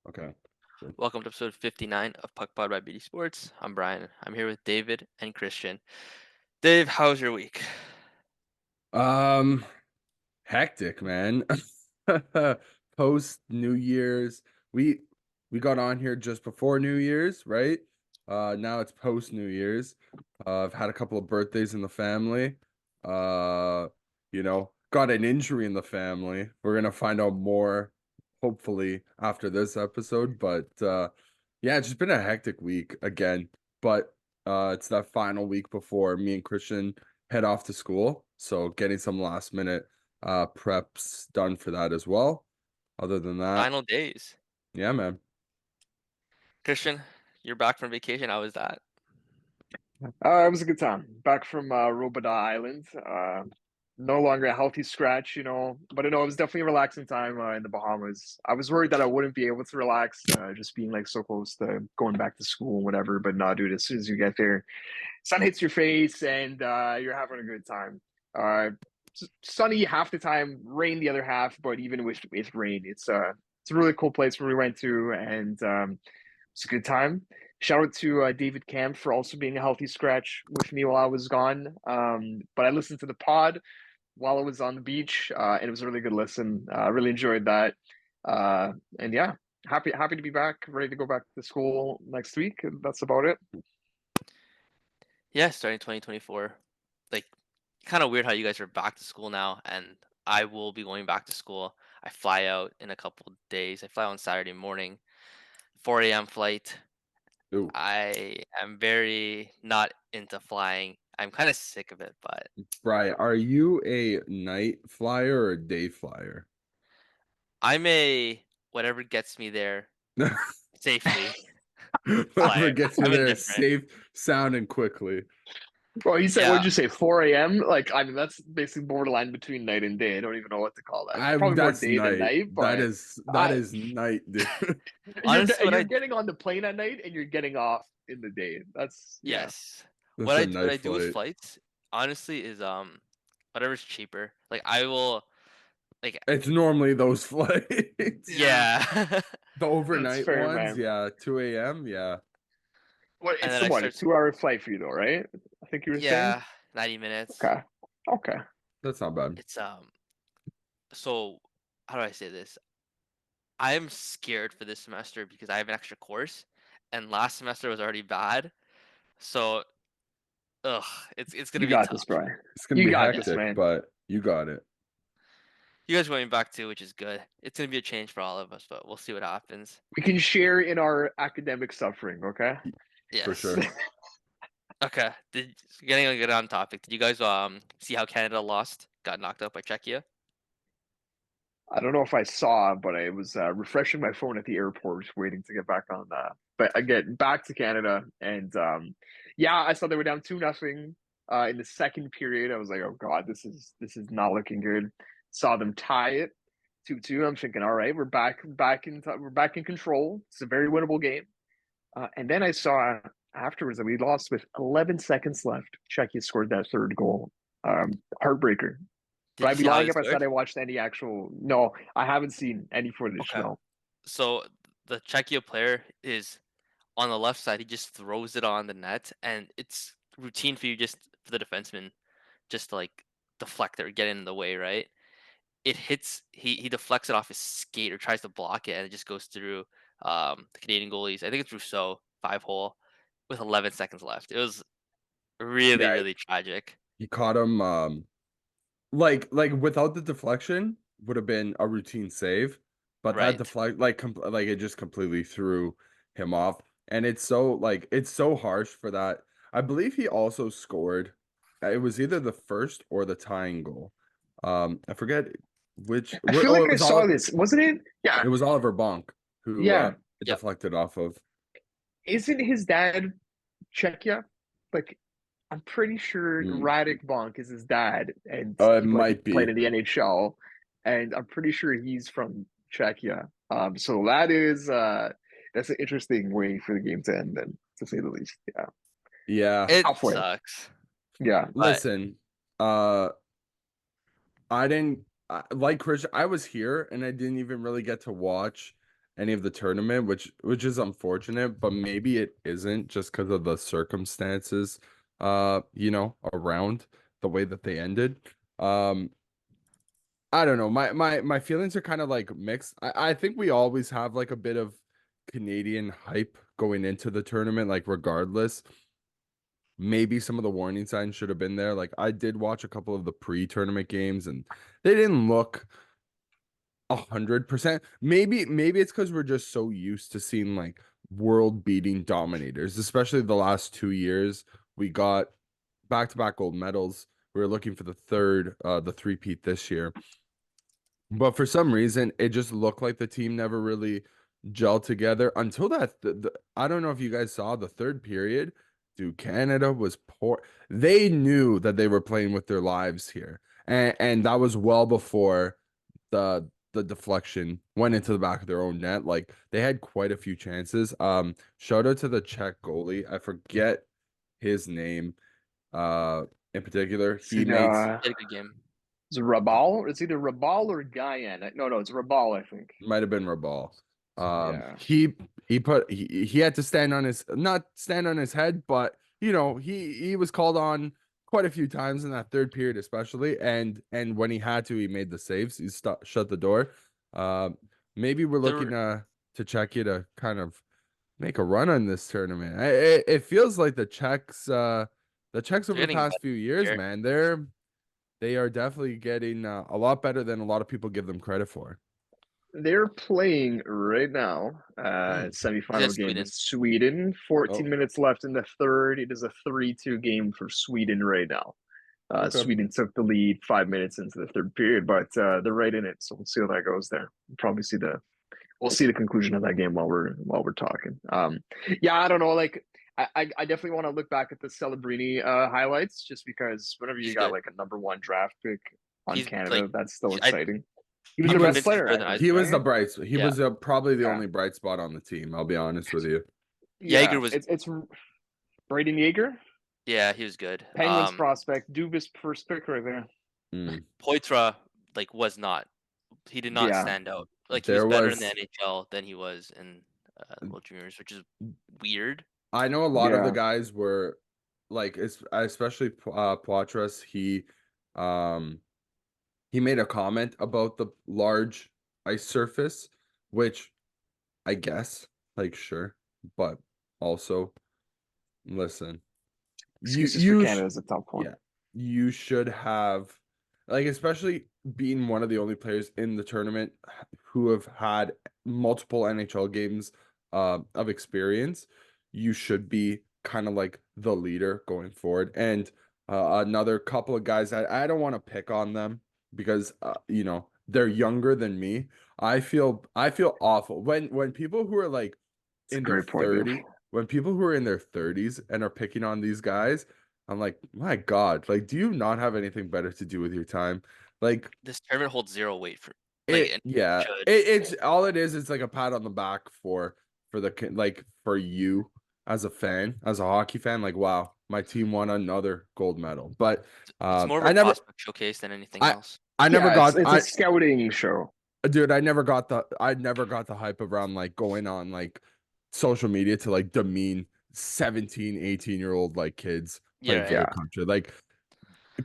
Okay. Sure. Welcome to episode 59 of PuckPod by BD Sports. I'm Brian. I'm here with David and Christian. Dave, how's your week? Um, Hectic, man. Post New Year's. We we got on here just before New Year's, right? Now it's post New Year's. I've had a couple of birthdays in the family. Uh, got an injury in the family. We're gonna find out more, hopefully, after this episode. But yeah, it's just been a hectic week again. But it's that final week before me and Christian head off to school. So getting some last minute preps done for that as well. Other than that, Final days. yeah, man. Christian, you're back from vacation. How was that? It was a good time. Back from Robada Island. No longer a healthy scratch, but it was definitely a relaxing time in the Bahamas. I was worried that I wouldn't be able to relax, just being like so close to going back to school and whatever. But no, dude, as soon as you get there, sun hits your face and you're having a good time. Uh, Sunny half the time, rain the other half. But even with rain, it's a really cool place where we went to, and it's a good time. Shout out to David Camp for also being a healthy scratch with me while I was gone. But I listened to the pod while I was on the beach, and it was a really good listen. I really enjoyed that. And yeah, happy to be back, ready to go back to school next week. That's about it. Yeah, starting 2024. Like, kind of weird how you guys are back to school now, and I will be going back to school. I fly out in a couple days. I fly out on Saturday morning, 4 a.m. flight. Ooh, I am very not into flying. I'm kind of sick of it, but Brian, are you a night flyer or a day flyer? I'm a whatever gets me there safely. Whatever Flyer. gets you I'm there indifferent. safe, sound, and quickly. Well, he said, Yeah, what'd you say, 4 a.m.? Like, I mean, that's basically borderline between night and day. I don't even know what to call that. It's I probably more That's day than night. night, That but is that I, is night, dude. honestly, what you're I getting on the plane at night and you're getting off in the day. That's yeah. yes, That's a what night I do with flight. flights, honestly, is whatever's cheaper. Like I will like It's normally those flights. Yeah, yeah, The that's overnight fair, ones, man. yeah, 2 a.m., yeah. Well, and it's then the I what, a start 2 hour flight for you though, right? I think you were saying. yeah, 90 minutes. Okay. Okay. That's not bad. It's so how do I say this? I'm scared for this semester because I have an extra course, and last semester was already bad. So ugh, it's gonna You be got tough. this, Brian. It's gonna You be got this, hectic, man. but you got it. You guys going back too, which is good. It's gonna be a change for all of us, but we'll see what happens. We can share in our academic suffering, okay? For Yes. sure. Okay. Getting a good on topic. Did you guys see how Canada lost? Got knocked out by Czechia? I don't know if I saw, but I was refreshing my phone at the airport, waiting to get back on. But again, back to Canada, and yeah, I saw they were down 2-0 in the second period. I was like, oh god, this is not looking good. Saw them tie it 2-2. I'm thinking, all right, we're back in control. It's a very winnable game. And then I saw afterwards that we lost with 11 seconds left. Czechia scored that third goal. Heartbreaker. But Did you I'd be see how lying they if I said scored? I watched any actual. No, I haven't seen any footage. Okay. No. So the Czechia player is on the left side. He just throws it on the net, and it's routine for you just for the defenseman just to like deflect it or get in the way, right? It hits. He deflects it off his skate or tries to block it, and it just goes through the Canadian goalies. I think it's Rousseau 5 hole with 11 seconds left. It was really Yeah, really tragic. he caught him like without the deflection would have been a routine save, but that Right. deflect like it just completely threw him off. And it's so harsh for that. I believe he also scored. It was either the first or the tying goal. I forget which. I feel Oh, like I saw this. Wasn't it? Yeah. it was Oliver Bonk who Yeah. it Yep. deflected off of. Isn't his dad Czechia? Like, I'm pretty sure Hmm. Radek Bonk is his dad, and Oh, it he like might played be. in the NHL, and I'm pretty sure he's from Czechia. So that's an interesting way for the game to end, then, to say the least. Yeah. Yeah. It Halfway. sucks, Yeah. but Listen, uh I didn't like Christian. I was here and I didn't even really get to watch any of the tournament, which is unfortunate, but maybe it isn't just because of the circumstances, around the way that they ended. I don't know. My feelings are kind of like mixed. I think we always have like a bit of Canadian hype going into the tournament, like regardless. Maybe some of the warning signs should have been there. Like I did watch a couple of the pre-tournament games and they didn't look 100%. Maybe it's because we're just so used to seeing like world-beating dominators, especially the last 2 years. We got back-to-back gold medals. We were looking for the three-peat this year. But for some reason, it just looked like the team never really gelled together until I don't know if you guys saw the third period. Dude, Canada was poor. They knew that they were playing with their lives here. And that was well before the deflection went into the back of their own net. Like they had quite a few chances. Shout out to the Czech goalie. I forget his name in particular. Is He it, made He had a good game. is it Rabal? It's either Rabal or Guyan. No, it's Rabal, I think. might have been Rabal. Yeah. He had to stand on his not stand on his head, but he was called on quite a few times in that third period, especially, and when he had to, he made the saves. He shut the door. Maybe we're There looking were, to Czechia to kind of make a run on this tournament. It feels like the Czechs over they're the getting better past few years, here. man, they are definitely getting a lot better than a lot of people give them credit for. They're playing right now, He's semifinal at game with Sweden. Sweden. 14 Oh, minutes left in the third. It is a 3-2 game for Sweden right now. okay. Sweden took the lead 5 minutes into the third period, but they're right in it. So we'll see how that goes there. We'll see the conclusion of that game while we're talking. Yeah, I don't know. Like I definitely want to look back at the Celebrini highlights just because whenever you He's got good. like a number one draft pick on He's like, Canada, that's still I exciting. He was He their I'm best was convinced he's player, better I than think, he was Eisenman. the right? bright. He Yeah, was probably the Yeah. only bright spot on the team. I'll be honest with you. Yeah. Jaeger was. It's Braden Yeager, Yeah, he was good. Penguins prospect, Dubas first pick right there. Mm. Poitras like was not. He did not Yeah. stand out. Like he was There better in the was NHL than he was in the World Juniors, which is weird. I know a lot of the Yeah. guys were like especially Poitras. Um he made a comment about the large ice surface, which I guess like sure, but also listen, you Excuses for you Canada is a tough one. yeah, you should have like especially being one of the only players in the tournament who have had multiple NHL games of experience, you should be kind of like the leader going forward. And another couple of guys I don't want to pick on them because they're younger than me. I feel awful when people who are like It's a in their great point, Dave. 30 when people who are in their 30s and are picking on these guys. I'm like, my God, like, do you not have anything better to do with your time? Like, This tournament holds zero weight for like and yeah, should. it's all it is. It's like a pat on the back like for you as a fan, as a hockey fan. Like, wow, my team won another gold medal. But It's more of I a never, prospect showcase than anything I, else. I never Yeah, got, it's a scouting show. dude, I never got the hype around like going on like social media to like demean 17, 18-year-old like kids Yeah, playing for right. their Yeah. country. Like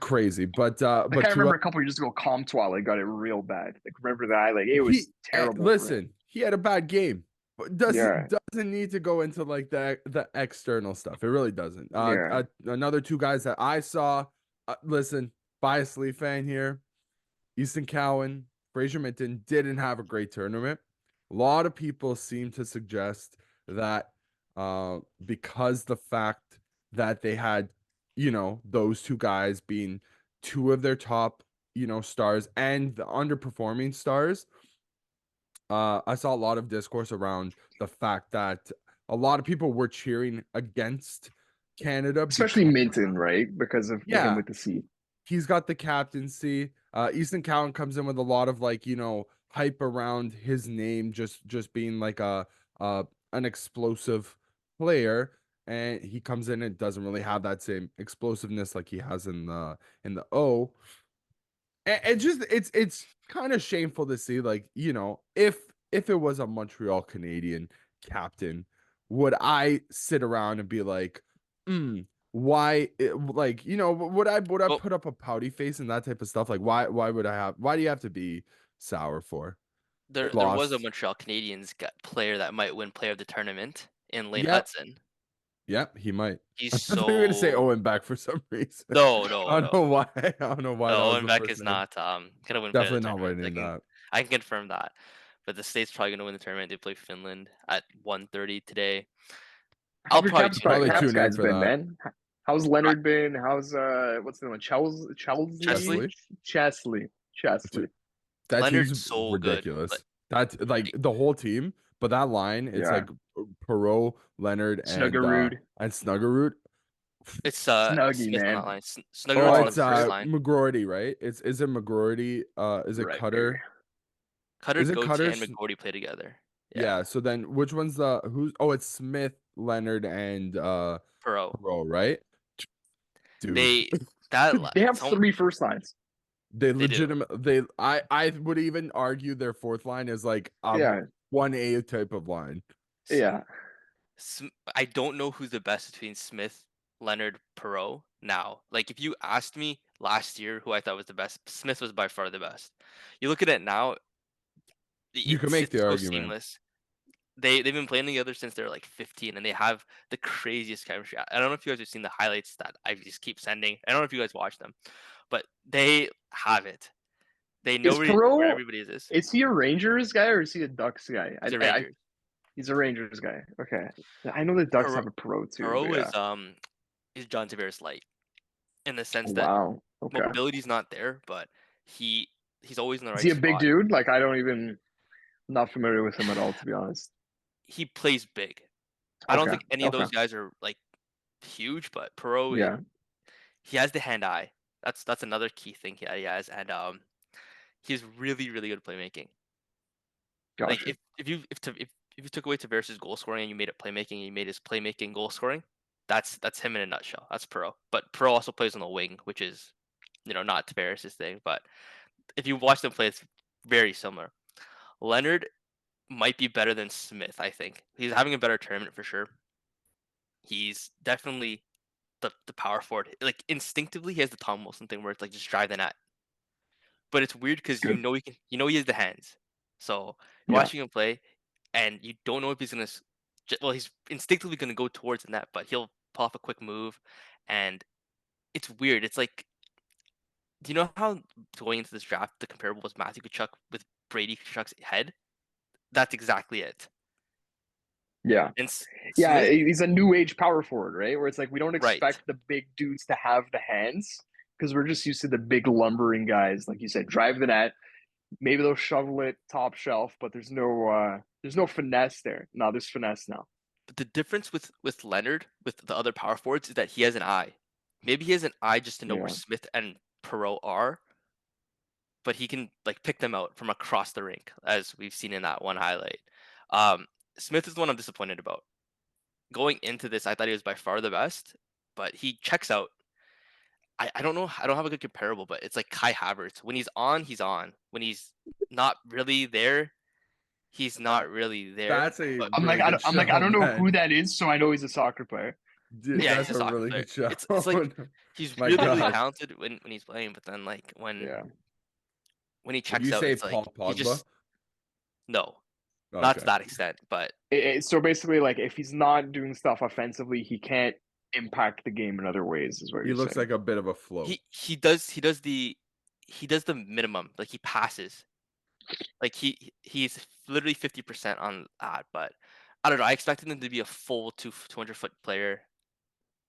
crazy. But Like I to remember a couple years ago, Comtois like got it real bad. Like remember that? Like it was terrible for him. listen, he had a bad game. But Yeah. doesn't need to go into like the external stuff. It really doesn't. Yeah. Another two guys that I saw. Listen, bias Leaf fan here. Easton Cowan, Fraser Minton didn't have a great tournament. A lot of people seem to suggest that because the fact that they had, those two guys being two of their top, stars and the underperforming stars, I saw a lot of discourse around the fact that a lot of people were cheering against Canada Especially because, Minton, right? Because of him yeah, with the C. he's got the captaincy. Easton Cowan comes in with a lot of like, hype around his name, just being like an explosive player. And he comes in and doesn't really have that same explosiveness like he has in the O. And it's kind of shameful to see, like, if if it was a Montreal Canadian captain, would I sit around and be like, why like, would I Well, put up a pouty face and that type of stuff? Like why do you have to be sour for? They there was a lost. Montreal Canadiens player that might win player of the tournament in Lane Yep. Hudson. Yep, he might. He's I thought you were gonna say so Owen Beck for some reason. no, no, I don't no. know why. I don't know why that No, was Owen the Beck first is name. not gonna win player of Definitely the not tournament. winning that. I can confirm that. But the state's probably gonna win the tournament. They play Finland at 1:30 today. How I'll have your probably Caps tune in Probably for that. Caps tune in guys for been, that. man? How's I, Leonard been? How's what's the name? Chesley, Chesley. That team's Leonard's so good. But ridiculous. That's like the whole team, but that line, it's Yeah, like Perot, Leonard, Snuggerud, and Snuggerud. it's Snuggy, Smith on that man. line. Oh, Snuggerud's on Oh, the it's first Snip, line. McGroarty, right? Is it McGroarty? Is it right, baby. Cutter? Cutter, Is it Gauthier, Cutter? and McGordy play together. Yeah, Yeah. So then, which one's the who's? Oh, it's Smith, Leonard, and Perot. Perot, right? Dude, They that li- They have some three first lines. they they do. legitimate. I would even argue their fourth line is like a Yeah, 1A type of line. yeah. I don't know who's the best between Smith, Leonard, Perot now. Like if you asked me last year who I thought was the best, Smith was by far the best. You look at it now, You can it's make it's the so argument. seamless. They've been playing together since they're like 15, and they have the craziest chemistry. I don't know if you guys have seen the highlights that I just keep sending. I don't know if you guys watch them, but they have it. They know Is where Perot? everybody is. Is he a Rangers guy or is he a Ducks guy? He's a Ranger. He's a Rangers guy. Okay, I know the Ducks Perot, have a Perot too, but Perot yeah. is John Tavares light in the Oh, sense that wow. Okay. mobility's not there, but he he's always in the Is right he a big spot. dude? Like I don't even not familiar with him at all, to be honest. He plays big. I don't Okay. think any of Okay. those guys are like huge, but Perot, Yeah. he has the hand eye. That's another key thing he has, and he's really really good at playmaking. Like Gotcha. if you took away Tavares' goal scoring and you made it playmaking and you made his playmaking goal scoring, that's him in a nutshell. That's Perot. But Perot also plays on the wing, which is not Tavares' thing. But if you watch them play, it's very similar. Leonard might be better than Smith. I think he's having a better tournament for sure. He's definitely the power forward. Like instinctively, he has the Tom Wilson thing where it's like just drive the net. But it's weird because Good. he has the hands. So you're Yeah. watching him play, and you don't know if he's gonna. Well, he's instinctively gonna go towards the net, but he'll pull off a quick move, and it's weird. It's like, do you know how going into this draft the comparable was Matthew Tkachuk with Brady Tkachuk's head? That's exactly it. Yeah. And Yeah. Smith, He's a new age power forward, right? Where it's like we don't right? expect the big dudes to have the hands because we're just used to the big lumbering guys, like you said, drive the net. Maybe they'll shovel it top shelf, but there's no finesse there. No, there's finesse now. But the difference with Leonard with the other power forwards is that he has an eye. Maybe he has an eye just to know where Yeah. Smith and Perot are, but he can like pick them out from across the rink, as we've seen in that one highlight. Um, Smith is the one I'm disappointed about. Going into this, I thought he was by far the best, but he checks out. I don't know. I don't have a good comparable, but it's like Kai Havertz. When he's on, he's on. When he's not really there, he's not really there. That's a But really good I'm like, I show, don't know who man. that is, so I know he's a soccer player. Dude, yeah, he's that's a a soccer really player. good show. It's like he's My really really God. talented when he's playing, but then like Yeah. when he Would checks you out, say it's like Paul he Pogba? just no, not to Okay. that extent. But So basically, like, if he's not doing stuff offensively, he can't impact the game in other ways, is what He you're looks saying. like a bit of a float. he does the minimum. Like he passes. Like he's literally 50% on that. But I don't know. I expected him to be a full 200-foot player,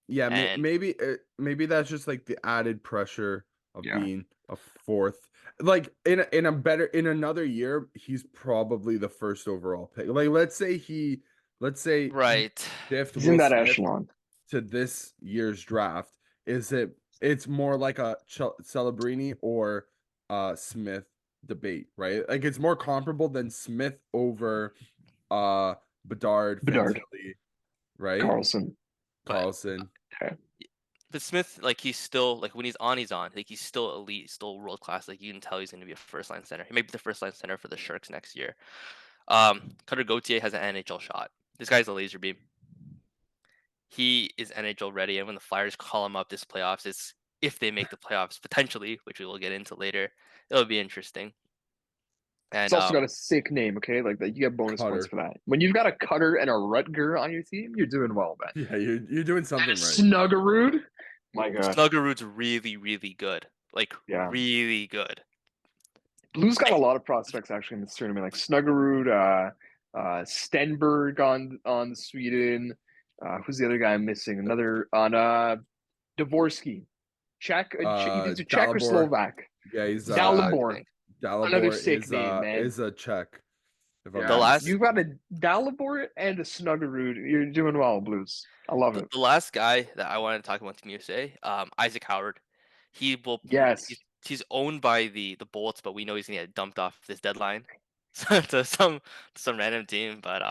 Yeah, and maybe that's just like the added pressure of Yeah. being a fourth. Like in another year, he's probably the first overall pick. Like let's say he right. shift He's in Will that Smith echelon. to this year's draft. It's more like a Celebrini or Smith debate, right? Like it's more comparable than Smith over Bedard, Bedard, Fantilli, right? Carlson. But Carlson. Okay. but Smith, like he's still like when he's on, he's on. Like he's still elite, still world class. Like you can tell he's going to be a first line center. He may be the first line center for the Sharks next year. Cutter Gauthier has an NHL shot. This guy's a laser beam. He is NHL ready, and when the Flyers call him up this playoffs, it's if they make the playoffs potentially, which we will get into later. It'll be interesting. It's And also got a sick name, okay? Like that, you get bonus points Cutter. for that. When you've got a Cutter and a Rutger on your team, you're doing well, man. Yeah, you're doing And a something right. Snuggerud, my God, Snuggerud's really, really good. Like yeah. really good. Blues got a lot of prospects actually in this tournament, like Snuggerud, Stenberg on Sweden. Who's the other guy I'm missing? Another on Dvorsky, Czech. He's a Czech or Dalibor. Slovak. Yeah, he's Dalibor. think. Another Dalibor sick name, man. is a Czech. If I'm Yeah, The not last- you've got a Dalibor and a Snuggerud. You're doing well, Blues. I love it. The last guy that I wanted to talk about Team USA, Isaac Howard. He will. Yes. He's owned by the Bolts, but we know he's gonna get dumped off this deadline to some random team. But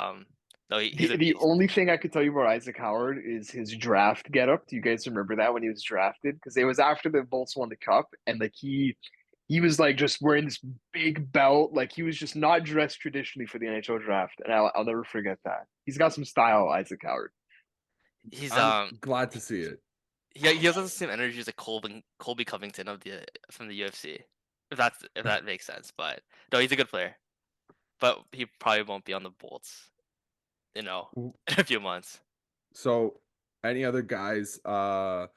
no, he's a The beast. only thing I could tell you about Isaac Howard is his draft getup. Do you guys remember that when he was drafted? Because it was after the Bolts won the cup, and like he was like just wearing this big belt, like he was just not dressed traditionally for the NHL draft, and I'll never forget that. He's got some style, Isaac Howard. He's I'm glad to see it. he has the same energy as like Colby Covington of from the UFC. If that makes sense, but no, he's a good player. But he probably won't be on the Bolts, in a few months. So, any other guys? What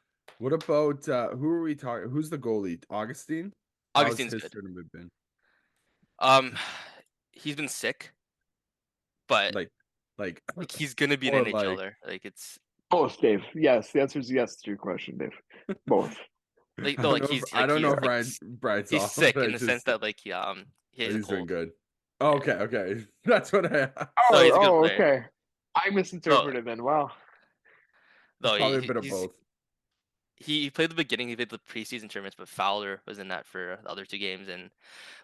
about who are we talking? Who's the goalie? Augustine? How's Augustine's his good. tournament been? He's been sick, but Like he's gonna be an or NHLer. Like it's Both, Dave. Yes, the answer is yes to your question, Dave. Both. like I no, don't like know he's if, I don't know if he's, Brian's he's off. sick I in the sense just- that like he has a he's doing cold. good. Oh, okay. That's what I. No, he's a good player. Okay. I misinterpreted then. Wow. No, Probably a bit of both. he played the beginning. He played the preseason tournaments, but Fowler was in that for the other two games. And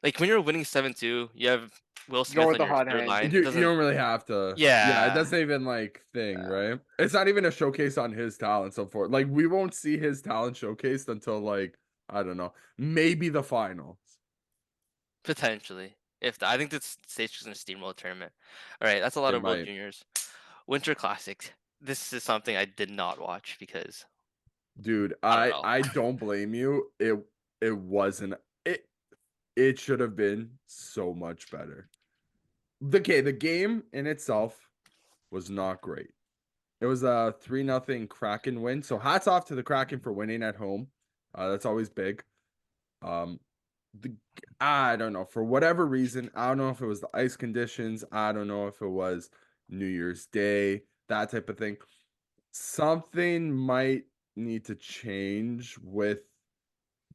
like when you're winning 7-2, you have Will Smith with on the your hot third hand. line. You Doesn't don't really have to. Yeah. it doesn't even like thing, right? It's not even a showcase on his talent so forth. Like we won't see his talent showcased until like I don't know, maybe the finals. potentially. I think this stage is gonna steamroll the tournament. All right, that's a lot It of World might. Juniors. Winter Classic. This is something I did not watch because Dude, I don't know. I don't blame you. It wasn't it should have been so much better. The game in itself was not great. It was a 3-0 Kraken win. So hats off to the Kraken for winning at home. That's always big. I don't know, for whatever reason. I don't know if it was the ice conditions. I don't know if it was New Year's Day, that type of thing. Something might need to change with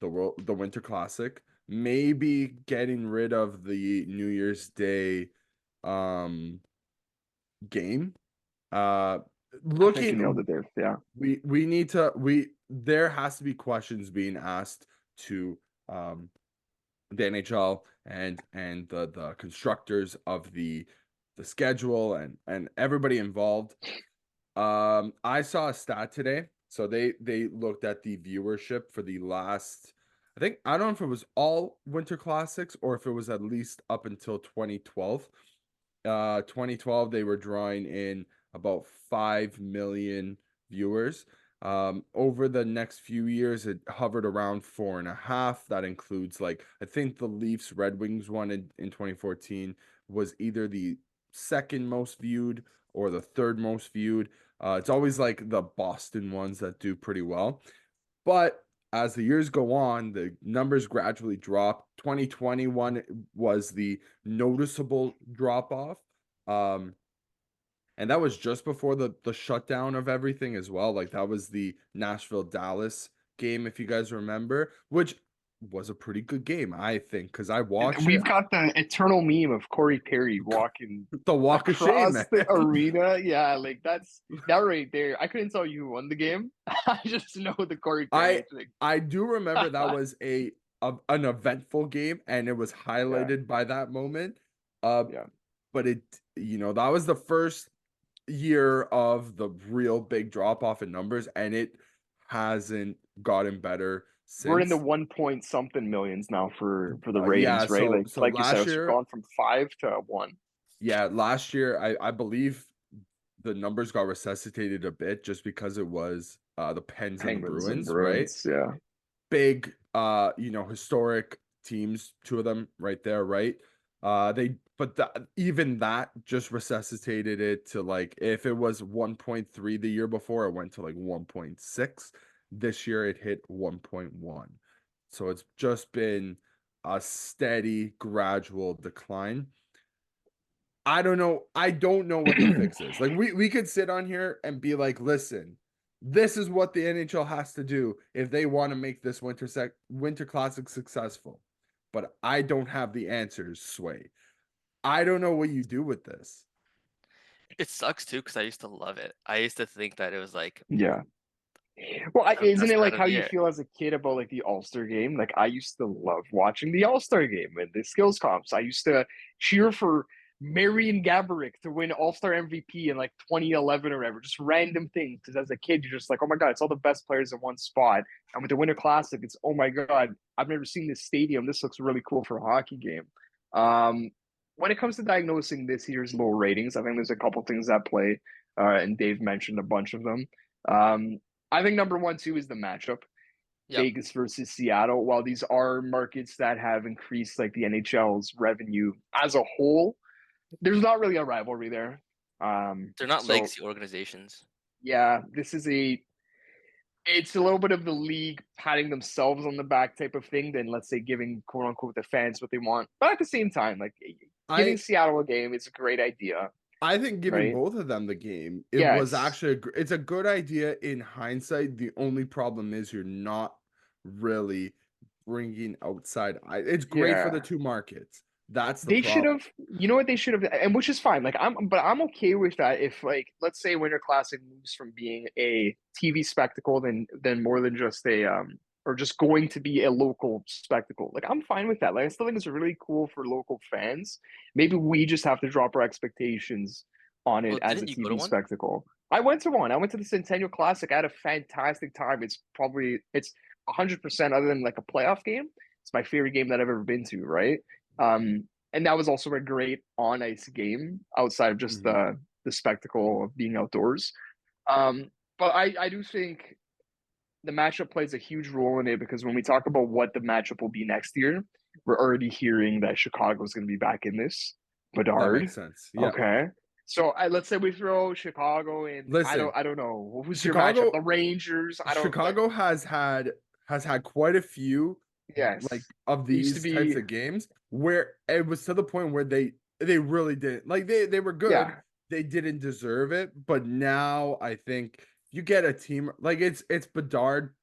the Winter Classic. Maybe getting rid of the New Year's Day game. I think you Looking nailed it, Dave. Yeah. we need to there has to be questions being asked to the NHL and the constructors of the schedule and everybody involved. I saw a stat today. So they looked at the viewership for the last, I don't know if it was all Winter Classics or if it was at least up until 2012. 2012 they were drawing in about 5 million viewers. Over the next few years, it hovered around 4.5. That includes like I think the Leafs Red Wings one in 2014 was either the second most viewed or the third most viewed. It's always like the Boston ones that do pretty well. But as the years go on, the numbers gradually drop. 2021 was the noticeable drop off. And that was just before the shutdown of everything as well. Like that was the Nashville-Dallas game, if you guys remember, which was a pretty good game, I think, because I watched We've it. got the eternal meme of Corey Perry walking The walk of shame, across man. the arena. Yeah, like that's that right there. I couldn't tell you who won the game. I just know the Corey Perry thing. I do remember that was an eventful game, and it was highlighted by that moment. Yeah. But that was the first year of the real big drop off in numbers, and it hasn't gotten better since. We're in the 1 point something millions now for the ratings, yeah, right? so Like you said, last it's year gone from 5 to 1. Yeah, last year I believe the numbers got resuscitated a bit just because it was the Pens and the Penguins and Bruins, right? Bruins, yeah. Big historic teams, two of them right there, right? Even that just resuscitated it to like if it was 1.3 the year before, it went to like 1.6. This year it hit 1.1. So it's just been a steady, gradual decline. I don't know. I don't know what the fix is. Like we could sit on here and be like, listen, this is what the NHL has to do if they want to make this Winter Classic successful. But I don't have the answers, Sway. I don't know what you do with this. It sucks too because I used to love it. I used to think that it was like Yeah. Well, the isn't best it like time of how the you year. feel as a kid about like the All-Star game? Like I used to love watching the All-Star game and the skills comps. I used to cheer for Marian Gaborik to win All-Star MVP in like 2011 or whatever, just random things. Because as a kid, you're just like, oh my God, it's all the best players in one spot. And with the Winter Classic, it's oh my God, I've never seen this stadium. This looks really cool for a hockey game. Um, when it comes to diagnosing this year's low ratings, I think there's a couple things that play, and Dave mentioned a bunch of them. Um, I think number one, too, is the matchup. Yep. Vegas versus Seattle. While these are markets that have increased like the NHL's revenue as a whole, there's not really a rivalry there. They're not So legacy organizations. yeah, it's a little bit of the league patting themselves on the back type of thing than let's say giving quote unquote the fans what they want. But at the same time, like giving I Seattle a game is a great idea, I think giving right? both of them the game, it was Yes. actually it's a good idea in hindsight. The only problem is you're not really bringing outside. It's great for the Yeah. two markets. That's the They should problem. have, you know what they should have, and which is fine. Like I'm okay with that. If like, let's say Winter Classic moves from being a TV spectacle than more than just a or just going to be a local spectacle. Like I'm fine with that. Like I still think it's really cool for local fans. Maybe we just have to drop our expectations on it Well, as a didn't you go to TV one? spectacle. I went to one. I went to the Centennial Classic. I had a fantastic time. It's 100% other than like a playoff game. It's my favorite game that I've ever been to. Right. And that was also a great on ice game outside of just Mhm. the spectacle of being outdoors. But I do think the matchup plays a huge role in it because when we talk about what the matchup will be next year, we're already hearing that Chicago is going to be back in this. That Bedard, makes sense. Yeah. okay. So let's say we throw Chicago in. Listen, I don't know who's your matchup. Chicago The Rangers. I don't like. Chicago has had quite a few like Yes, of it used to these types be. of games where it was to the point where they really didn't like they were good. Yeah, They didn't deserve it, but now I think you get a team like it's Bedard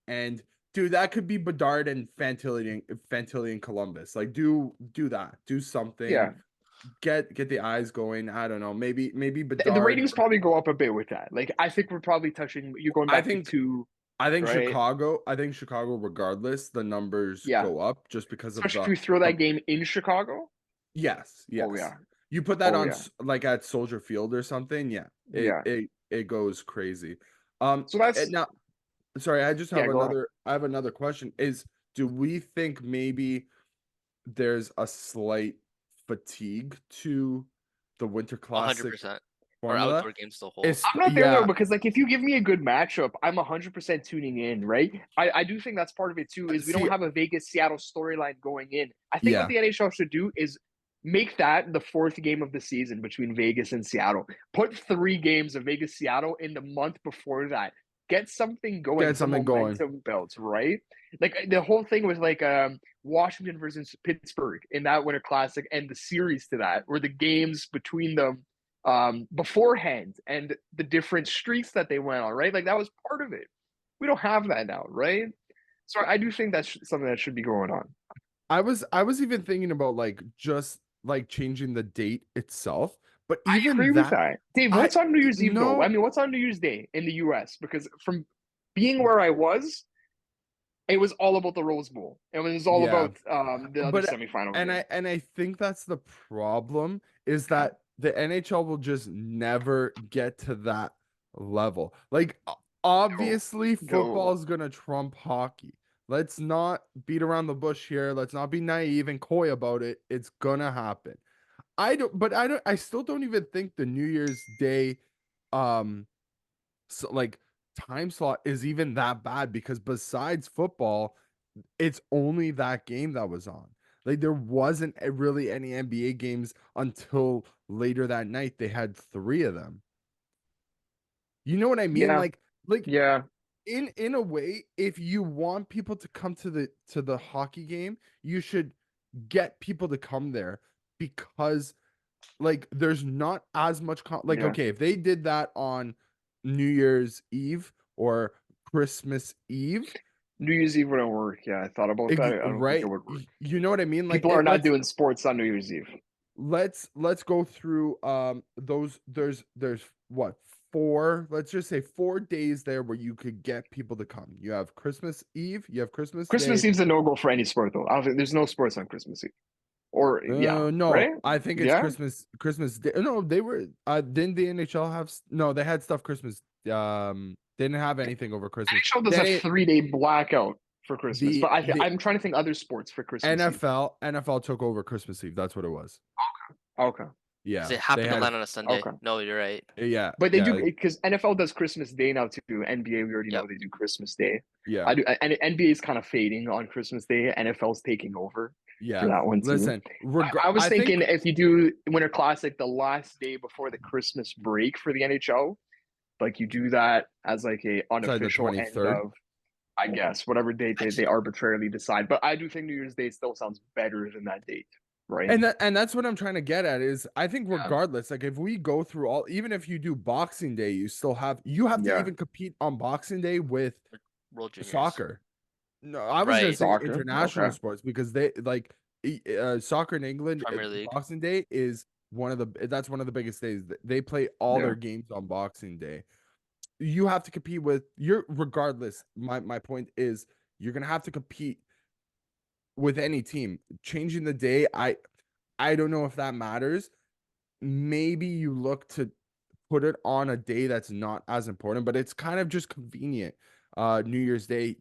and dude, that could be Bedard and Fantilli and Columbus. Like do that. Do something. yeah. Get the eyes going. I don't know. Maybe The Bedard. ratings probably go up a bit with that. Like I think we're probably touching. You're going I back to think two, I think right? Chicago. I think Chicago, regardless, the numbers Yeah, go up just because of especially if we throw the that game in Chicago. yes, Oh yes. yeah, You put that oh on yeah, like at Soldier Field or something, yeah. yeah. It goes crazy. So that's And now sorry, yeah. Go ahead. I have another question is do we think maybe there's a slight fatigue to the Winter Classic 100%. Or formula? outdoor games as a whole. It's I'm not there though yeah, because like if you give me a good matchup, I'm 100% tuning in, right? I do think that's part of it too. Is we see don't have a Vegas Seattle storyline going in. I think what yeah, the NHL should do is make that the fourth game of the season between Vegas and Seattle. Put 3 games of Vegas Seattle in the month before that. Get something going, get some something going. momentum builds, right? Like the whole thing was like Washington versus Pittsburgh in that Winter Classic and the series to that, or the games between them beforehand and the different streaks that they went on, right? Like that was part of it. We don't have that now, right? So I do think that's something that should be going on. I was even thinking about like just like changing the date itself, but I even agree with that that. Dave, I what's on New Year's Eve though? I no mean, what's on New Year's Day in the US? Because from being where I was, it was all about the Rose Bowl. It was all yeah, about the other but semifinal game. and I think that's the problem is Yeah. that the NHL will just never get to that level. Like obviously football Go. is going to trump hockey. Let's not beat around the bush here. Let's not be naive and coy about it. It's going to happen. I still don't even think the New Year's Day, so like time slot is even that bad because besides football, it's only that game that was on. Like there wasn't really any NBA games until later that night. They had 3 of them. You know what I mean? Yeah, Like yeah, in a way, if you want people to come to the hockey game, you should get people to come there because like there's not as much like yeah. okay, if they did that on New Year's Eve or Christmas Eve, New Year's Eve wouldn't work. Yeah, I thought about that. I don't think it right? would work. You know what I mean? Like People are it not doing sports on New Year's Eve. let's go through those there's what 4, let's just say 4 days there where you could get people to come. You have Christmas Eve, you have Christmas Day. Christmas Eve's a no-go for any sport, though. I don't think there's no sports on Christmas Eve. Or yeah, right? No, I think it's Yeah. Christmas Day. No, they were didn't the NHL have no, they had stuff Christmas they didn't have anything over Christmas. NHL does a They 3-day blackout for Christmas, but the I'm trying to think other sports for Christmas Eve. NFL took over Christmas Eve. That's what it was. Okay, Because Yeah. it happened They to had land on a Sunday. okay. No, you're right. yeah, But they do yeah, because NFL does Christmas Day now too. NBA, we already know Yep. they do Christmas Day. yeah. I do, and NBA is kind of fading on Christmas Day. NFL's taking over Yeah. for that one too. Listen, I was I thinking think if you do Winter Classic the last day before the Christmas break for the NHL, like you do that as like a sorry, the unofficial end 23rd. of, I guess, whatever date they arbitrarily decide. But I do think New Year's Day still sounds better than that date, right? And that's what I'm trying to get at is I think Yeah. regardless, like if we go through all, even if you do Boxing Day, you have to Yeah. even compete on Boxing Day with World Juniors. soccer. No, I was gonna Right. say Soccer, international okay. sports because they like soccer in England. Premier League. Boxing Day is that's one of the biggest days. They play all Yeah. their games on Boxing Day. You have to compete with regardless. My point is you're gonna have to compete with any team. Changing the day, I don't know if that matters. Maybe you look to put it on a day that's not as important, but it's kind of just convenient. New Year's Day,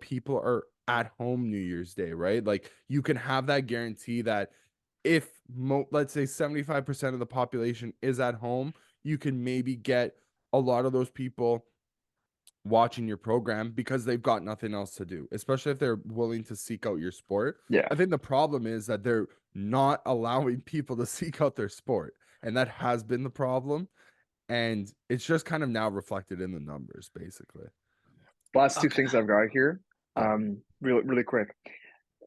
people are at home New Year's Day, right? Like you can have that guarantee that if let's say 75% of the population is at home, you can maybe get a lot of those people watching your program because they've got nothing else to do, especially if they're willing to seek out your sport. Yeah. I think the problem is that they're not allowing people to seek out their sport, and that has been the problem. And it's just kind of now reflected in the numbers, basically. Last 2 Okay. things I've got here. Yeah. Really quick.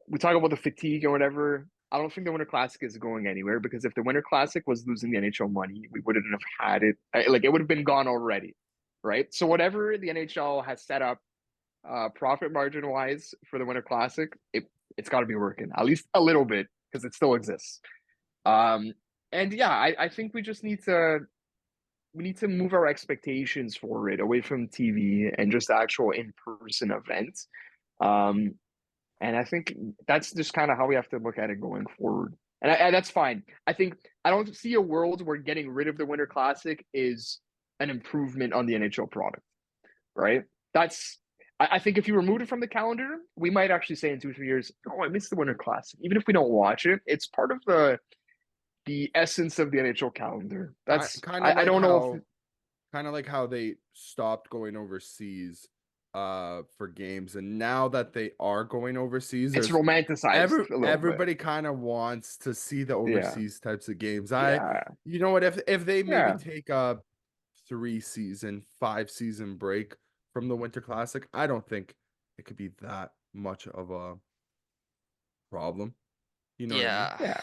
We talk about the fatigue or whatever. I don't think the Winter Classic is going anywhere because if the Winter Classic was losing the NHL money, we wouldn't have had it. Like it would have been gone already, right? So whatever the NHL has set up, profit margin wise for the Winter Classic, it's got to be working at least a little bit because it still exists. And yeah, I think we just need to move our expectations for it away from TV and just actual in-person events. Um, and I think that's just kind of how we have to look at it going forward. And that's fine. I think I don't see a world where getting rid of the Winter Classic is an improvement on the NHL product, right? I think if you remove it from the calendar, we might actually say in 2 or 3 years, oh, I missed the Winter Classic. Even if we don't watch it, it's part of the essence of the NHL calendar. That's I don't know if kind of like how they stopped going overseas for games, and now that they are going overseas, it's romanticized a little everybody kind of wants to see the overseas types of games. Yeah. You know what, if they maybe Yeah. take a 5-season break from the Winter Classic, I don't think it could be that much of a problem. You know what I mean? Yeah.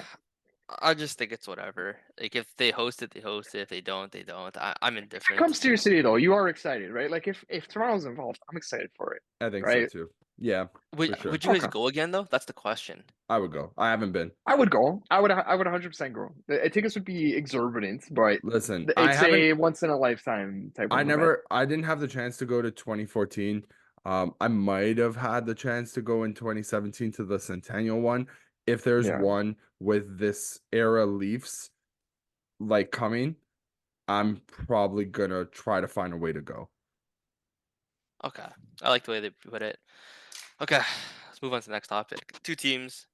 I just think it's whatever. Like if they host it, they host it. If they don't, they don't. I'm If it indifferent. comes to your city though, you are excited, right? Like if Toronto's involved, I'm excited for it. I think Right? so too. Yeah, Would for sure. would you guys Okay. go again though? That's the question. I would go. I haven't been. I would go. I would 100% go. The tickets would be exorbitant, but Listen, it's a once in a lifetime type of event. I didn't have the chance to go to 2014. I might have had the chance to go in 2017 to the Centennial one. If there's Yeah. one with this era Leafs like coming, I'm probably gonna try to find a way to go. Okay, I like the way they put it. Okay, let's move on to the next topic. 2 teams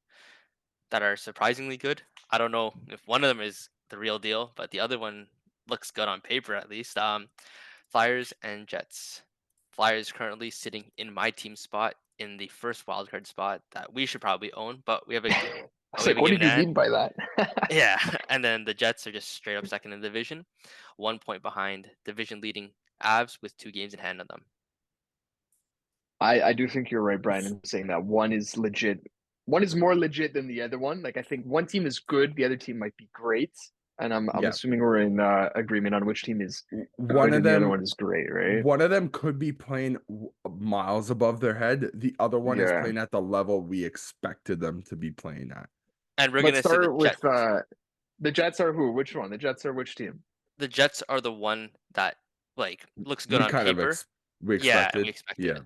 that are surprisingly good. I don't know if one of them is the real deal, but the other one looks good on paper at least. Flyers and Jets. Flyers currently sitting in my team spot in the first wildcard spot that we should probably own, but we have a I was we have like, a what game did in you hand. mean by that? Yeah, and then the Jets are just straight up second in the division, 1 point behind division leading Avs with 2 games in hand on them. I do think you're right, Brian, in saying that one is legit. One is more legit than the other one. Like I think one team is good, the other team might be great, and I'm Yeah. assuming we're in agreement on which team is One good of and the other them one is great, right? One of them could be playing miles above their head. The other one is Yeah. playing at the level we expected them to be playing at. And we're Let's gonna say start with the Jets are who? Which one? The Jets are which team? the Jets are the one that like looks good We on kind of paper. we Yeah, expected. we expected. Yeah.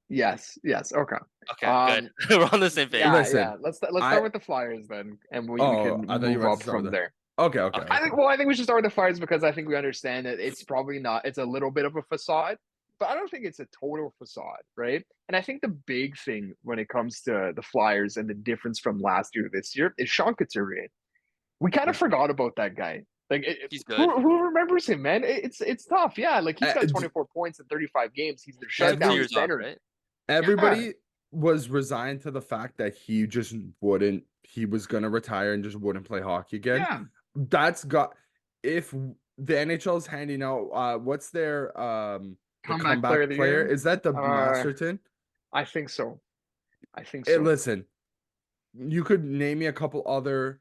Yes, okay. Okay, good. We're on the same page. Yeah, Listen, yeah. Let's I- start with the Flyers then, and we Oh, can I thought you move were about up to start from with there. Okay. Okay. I think we should start with the Flyers because I think we understand that it's probably not. It's a little bit of a facade, but I don't think it's a total facade, right? And I think the big thing when it comes to the Flyers and the difference from last year to this year is Sean Couturier. We kind of Yeah. forgot about that guy. Like, He's good. who remembers him, man? It's tough. Yeah, like he's got d- 24 points in 35 games. He's their He took 2 shutdown years off, center. right? Everybody was resigned to the fact that he just wouldn't. He was gonna retire and just wouldn't play hockey again. Yeah, That's got if the NHL is handing out what's their the comeback player of the player year. is that the Uh, Masterton? I think so. I think Hey, so. listen, you could name me a couple other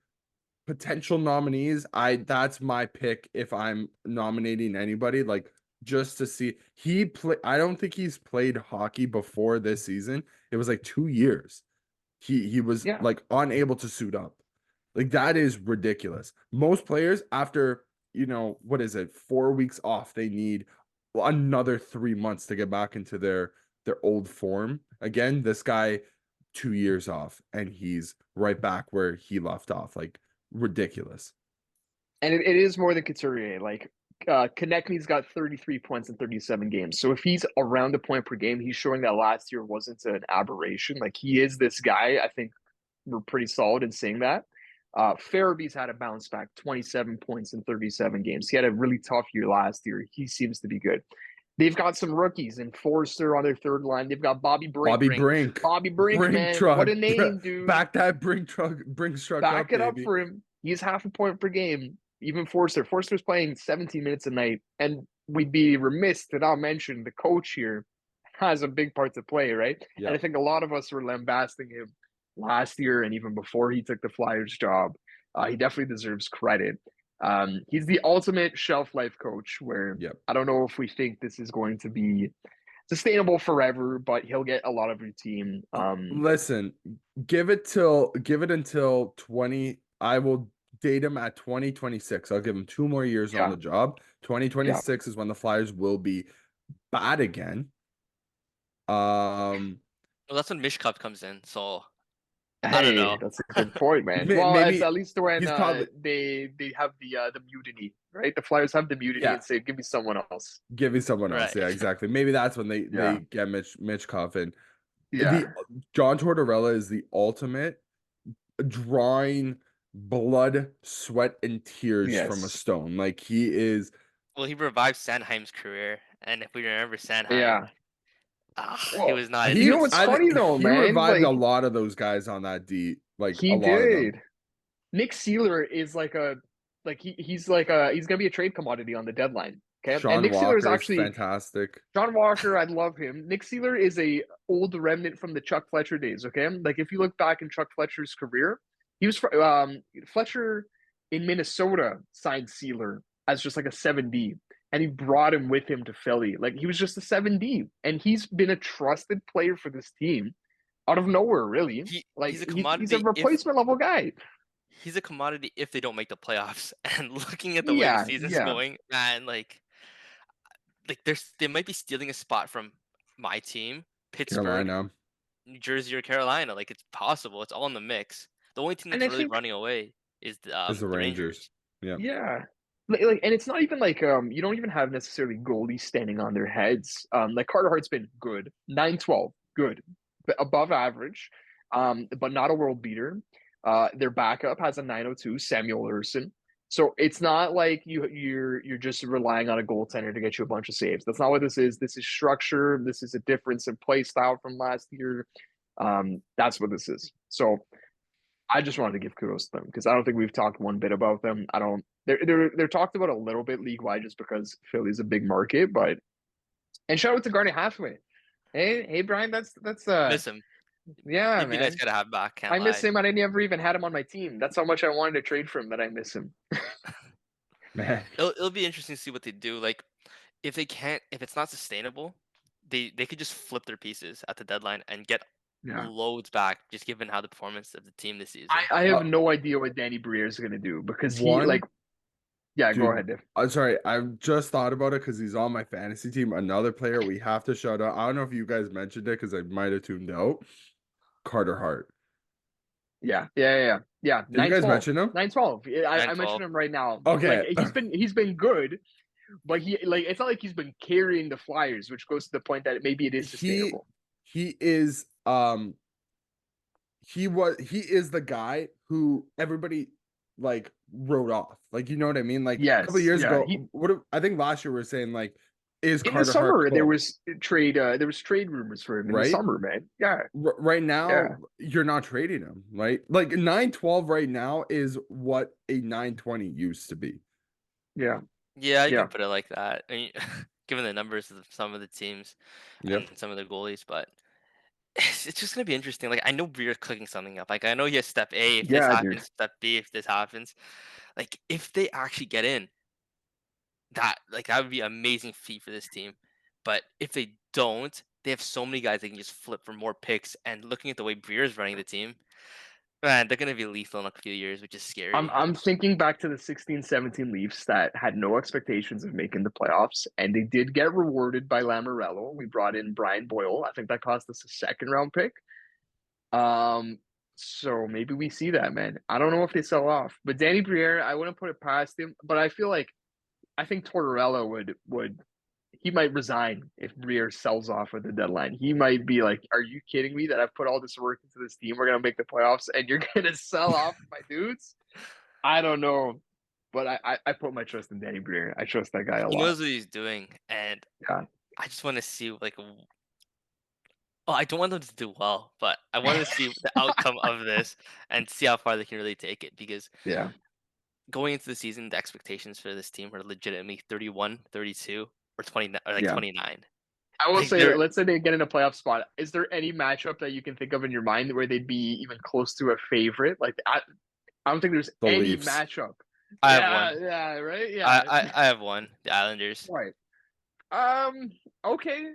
potential nominees. That's my pick if I'm nominating anybody, like just to see I don't think he's played hockey before this season. It was like 2 years. He was Yeah. like unable to suit up. Like that is ridiculous. Most players after, what is it, 4 weeks off, they need another 3 months to get back into their old form. Again, this guy 2 years off and he's right back where he left off. Like ridiculous. And it is more than Couturier. Like Konechny's got 33 points in 37 games. So if he's around a point per game, he's showing that last year wasn't an aberration. Like he is this guy. I think we're pretty solid in saying that. Farabee's had a bounce back, 27 points in 37 games. He had a really tough year last year. He seems to be good. They've got some rookies and Forster on their third line. They've got Bobby Brink. Bobby Brink, man. Truck. What a name, dude. Back that Brink truck Back it up baby. for him. He's half a point per game. Even Forster. Forster's playing 17 minutes a night. And we'd be remiss to not mention the coach here has a big part to play, right? Yeah. And I think a lot of us were lambasting him last year and even before he took the Flyers job. He definitely deserves credit. He's the ultimate shelf life coach where I don't know if we think this is going to be sustainable forever, but he'll get a lot of routine. Listen, give it until 20. I will date him at 2026. I'll give him 2 more years on the job. 2026 is when the Flyers will be bad again. Well, that's when Mishkov comes in. So hey, I don't know. That's a good point, man. Maybe Well, it's at least when probably, they have the mutiny, right? The Flyers have the mutiny and say, "Give me someone else." Give me someone else. Right. Yeah, exactly. Maybe that's when they get Mitchkov in. Yeah. John Tortorella is the ultimate drawing blood, sweat, and tears from a stone. Like he is. Well, he revived Sanheim's career, and if we remember Sanheim, he was not. What's funny though, man? He revived a lot of those guys on that D. Like he a lot of them. Nick Seeler is he's gonna be a trade commodity on the deadline. Okay, Sean and Nick Walker Seeler is actually fantastic. John Walker, I love him. Nick Seeler is a old remnant from the Chuck Fletcher days. Okay, like if you look back in Chuck Fletcher's career, he was Fletcher in Minnesota signed Seeler as just like a 7D, and he brought him with him to Philly. Like he was just a 7D, and he's been a trusted player for this team out of nowhere. Really, he's a commodity. He's a replacement level guy. He's a commodity if they don't make the playoffs. And looking at the way the season's going, man, like they might be stealing a spot from my team, Pittsburgh, Carolina, New Jersey, or Carolina. Like it's possible. It's all in the mix. The only team that's really running away is the Rangers. Yeah. Like, and it's not even like you don't even have necessarily goalies standing on their heads. Like Carter Hart's been good, 9-12, good, but above average, but not a world beater. Their backup has a 902, Samuel Ersson. So it's not like you're just relying on a goaltender to get you a bunch of saves. That's not what this is. This is structure. This is a difference in play style from last year. That's what this is. So I just wanted to give kudos to them because I don't think we've talked one bit about them. I don't. They're talked about a little bit league wide just because Philly's a big market, but and shout out to Garnet Hathaway. Hey Brian, that's Miss him. yeah, He'd be nice man. guy to have back. Can't I miss lie. him. I never even had him on my team. That's how much I wanted to trade for him that I miss him. Man, It'll be interesting to see what they do. Like if they can't, if it's not sustainable, they could just flip their pieces at the deadline and get Yeah. loads back, just given how the performance of the team this season. I have Uh, no idea what Danny Briere is gonna do because he one, yeah, go dude, ahead, Dave. I'm sorry, I've just thought about it because he's on my fantasy team. Another player we have to shout out. I don't know if you guys mentioned it because I might have tuned out. Carter Hart. Yeah. Did you guys 9-12. mention him? 9-12. I 9-12. mentioned him right now. Okay. Like he's been good, but it's not like he's been carrying the Flyers, which goes to the point that maybe it is sustainable. He is he is the guy who everybody like wrote off. Like, you know what I mean? Like a couple of Yes, years yeah. ago, I think last year we were saying like, is In the Carter Hart summer there cooked? was trade rumors for him in the Right? summer, man. Yeah. Right now, Yeah. you're not trading him, right? Like 9-12 right now is what a 9-20 used to be. Yeah. Yeah, you Yeah. can put it like that. I mean, given the numbers of some of the teams Yep. and some of the goalies, but it's just gonna be interesting. Like I know Breer's cooking something up. Like I know he has step A if this Yeah, dude. happens, step B if this happens. Like if they actually get in, that would be an amazing feat for this team. But if they don't, they have so many guys they can just flip for more picks. And looking at the way Breer's running the team, man, they're gonna be lethal in a few years, which is scary. I'm thinking back to the 16-17 Leafs that had no expectations of making the playoffs, and they did get rewarded by Lamoriello. We brought in Brian Boyle. I think that cost us a second round pick. So maybe we see that, man. I don't know if they sell off, but Danny Briere, I wouldn't put it past him. But I think Tortorella would he might resign if Briere sells off at the deadline. He might be like, "Are you kidding me that I've put all this work into this team? We're gonna make the playoffs, and you're gonna sell off my dudes?" I don't know, but I put my trust in Danny Briere. I trust that guy a He lot. knows what he's doing, and Yeah. I just want to see like. Well, I don't want them to do well, but I want to see the outcome of this and see how far they can really take it. Because Yeah. going into the season, the expectations for this team were legitimately 31, 32, or 29, or like Yeah. 29. I will Like say, they're let's say they get in a playoff spot. Is there any matchup that you can think of in your mind where they'd be even close to a favorite? Like I don't think there's The any Leafs. matchup. I have Yeah, one. yeah, right. Yeah, I have one. The Islanders, right. Okay,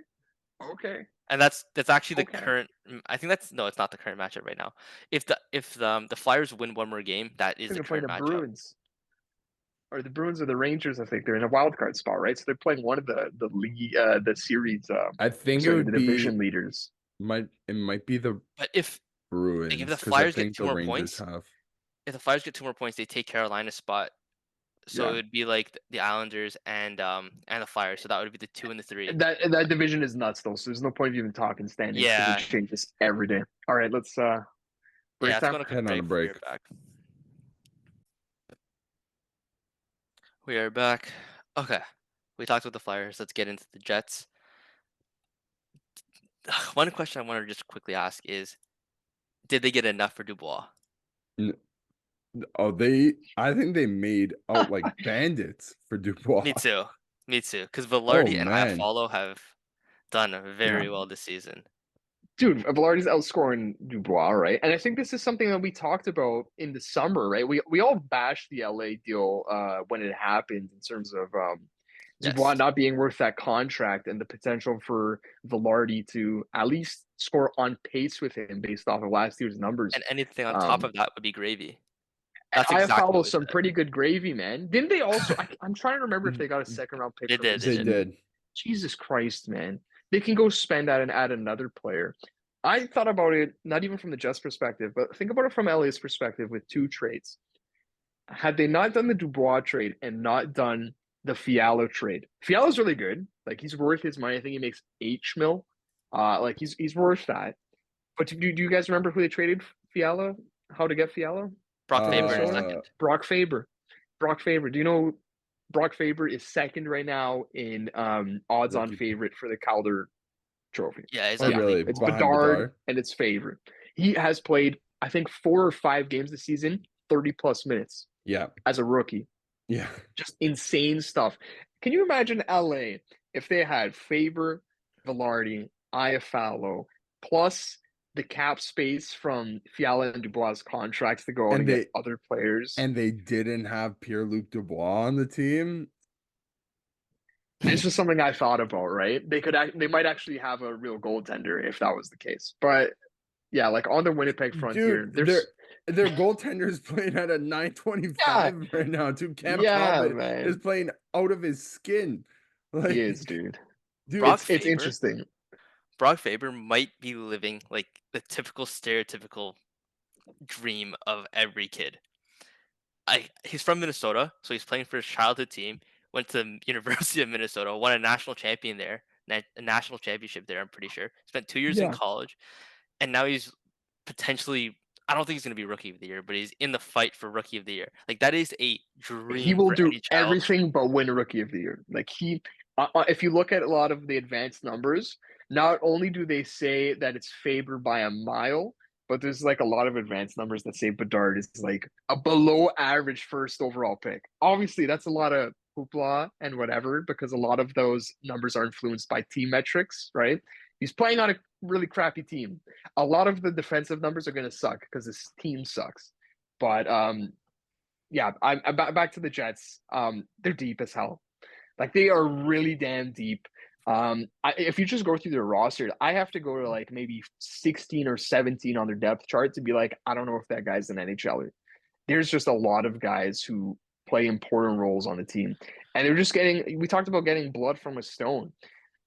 okay, and that's actually the okay. current. I think that's no, it's not the current matchup right now. If the Flyers win one more game, that I is think the they're playing current the matchup. Bruins or the Bruins or the Rangers. I think they're in a wild card spot, right? So they're playing one of the league, the series. I think it Sorry, the would be division leaders. might be the But if Bruins the because I Flyers get think two the more Rangers points, have. if the Flyers get 2 more points, they take Carolina's spot. So it Yeah, would be like the Islanders and the Flyers. So that would be the 2 and the 3. that division is nuts though. So there's no point of even talking standings because it Yeah, changes every day. All right, let's yeah. break Let's time. go on a quick Heading on a break. We'll be break. right back. We are back. Okay, we talked about the Flyers. Let's get into the Jets. One question I want to just quickly ask is, did they get enough for Dubois? N- Oh, I think they made out like bandits for Dubois. Me too. Me too. Because Oh Velarde and man. Iafallo have done Yeah. very well this season. Dude, Velarde's outscoring Dubois, right? And I think this is something that we talked about in the summer, right? We all bashed the LA deal when it happened in terms of Dubois Yes. not being worth that contract and the potential for Velarde to at least score on pace with him based off of last year's numbers. And anything on top Um, of that would be gravy. and That's I exactly follow what we some said. pretty good gravy, man. Didn't they also? I'm trying to remember if they got a second round pick They from did. They They did. did. Jesus Christ, man. They can go spend that and add another player. I thought about it, not even from the Jets perspective, but think about it from LA's perspective with two trades. Had they not done the Dubois trade and not done the Fiala trade, Fiala's really good. Like he's worth his money. I think he makes $8 million. Like he's worth that. But do you guys remember who they traded Fiala how to get Fiala? Brock to Faber in Minnesota? second. Brock Faber. Brock Faber. Do you know Brock Faber is second right now in odds-on Rookie. favorite for the Calder Trophy? Yeah, he's Oh, at really? league It's one. Behind Bedard Bedard? and it's Faber. He has played, I think, 4 or 5 games this season, 30-plus minutes Yeah. as a rookie. Yeah. Just insane stuff. Can you imagine LA if they had Faber, Velarde, Iafallo, plus the cap space from Fiala and Dubois' contracts to go out And and they- get other players? And they didn't have Pierre-Luc Dubois on the team. This is something I thought about, right? They might actually have a real goaltender if that was the case. But yeah, like on the Winnipeg Frontier, Dude, their goaltender is playing at a 925 right now. Dude, Cam Talbot man. is playing out of his skin. Like, He is, dude. dude, Brock It's Faber? interesting. Brock Faber might be living like the typical stereotypical dream of every kid. He's from Minnesota, so he's playing for his childhood team. Went to the University of Minnesota, won a national champion there, a national championship there. I'm pretty sure. Spent 2 years in Yeah. college, and now he's potentially. I don't think he's going to be rookie of the year, but he's in the fight for rookie of the year. Like that is a dream. He will for do any child. everything but win Rookie of the Year. Like if you look at a lot of the advanced numbers, not only do they say that it's Faber by a mile, but there's like a lot of advanced numbers that say Bedard is like a below average first overall pick. Obviously, that's a lot of hoopla and whatever because a lot of those numbers are influenced by team metrics, right? He's playing on a really crappy team. A lot of the defensive numbers are going to suck because his team sucks. But yeah, I'm back to the Jets. They're deep as hell. Like they are really damn deep. If you just go through their roster, I have to go to like maybe 16 or 17 on their depth chart to be like, I don't know if that guy's an NHLer. There's just a lot of guys who play important roles on the team, and they're just getting. We talked about getting blood from a stone.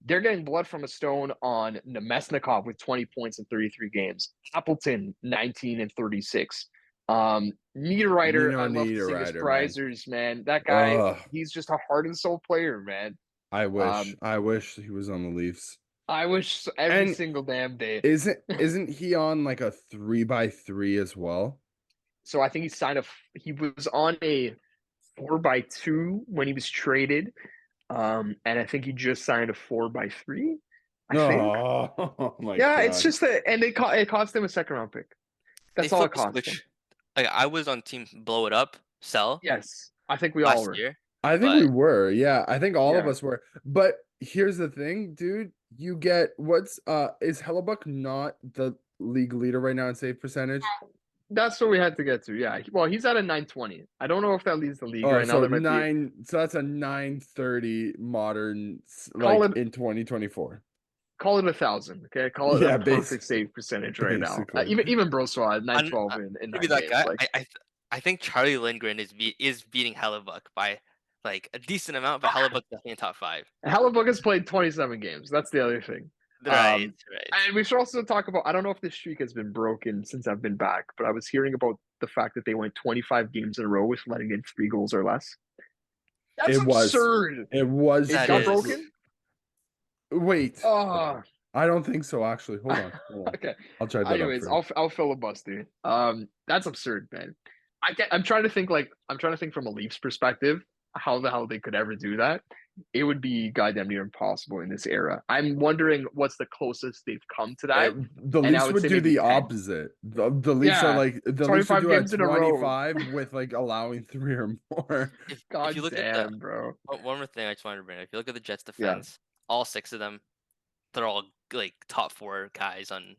They're getting blood from a stone on Nemesnikov with 20 points in 33 games. Appleton 19 and 36. Niederreiter, Nino I love to sing his Niederreiter, man. prizers, man. That guy, Ugh. he's just a heart and soul player, man. I wish he was on the Leafs. I wish every And single damn day. Isn't he on like a 3x3 as well? So I think he was on a 4x2 when he was traded. And I think he just signed a 4x3. I think. Oh my Yeah, God. it's just that, and it cost him a second round pick. That's They all it flipped the cost him. switch. Like I was on team blow it up, sell Yes, I think we all last were. year. I think we were. Yeah, I think all of Yeah. us were. But here's the thing, dude. You get is Hellebuck not the league leader right now in save percentage? That's what we had to get to. Yeah. Well, he's at a 920. I don't know if that leads the league Oh, right now. so That might so that's a 930 modern Call like it- in 2024. call it 1,000. Okay, call it Yeah, a perfect save percentage right now. basically. Even Brossois at 912 in Maybe 9 that games. guy. Like, I think Charlie Lindgren is beating Hellebuck by like a decent amount, but Hellebuck definitely in top 5. Hellebuck has played 27 games. That's the other thing. Right. And we should also talk about. I don't know if this streak has been broken since I've been back, but I was hearing about the fact that they went 25 games in a row with letting in 3 goals or less. That's absurd. It was. It got broken. Wait. Oh, I don't think so. Actually, hold on. okay. I'll try that. Anyways, I'll filibuster. That's absurd, man. I'm trying to think from a Leafs perspective how the hell they could ever do that. It would be goddamn near impossible in this era. I'm wondering what's the closest they've come to that. The And I Leafs would would say do maybe the 10. opposite. The Leafs are Yeah, like the Leafs would 25 do a games in a row. 25 with like allowing 3 or more. If you look at the, bro. one more thing I just wanted to bring up. If you look at the Jets defense, all 6 of them, they're all like top 4 guys on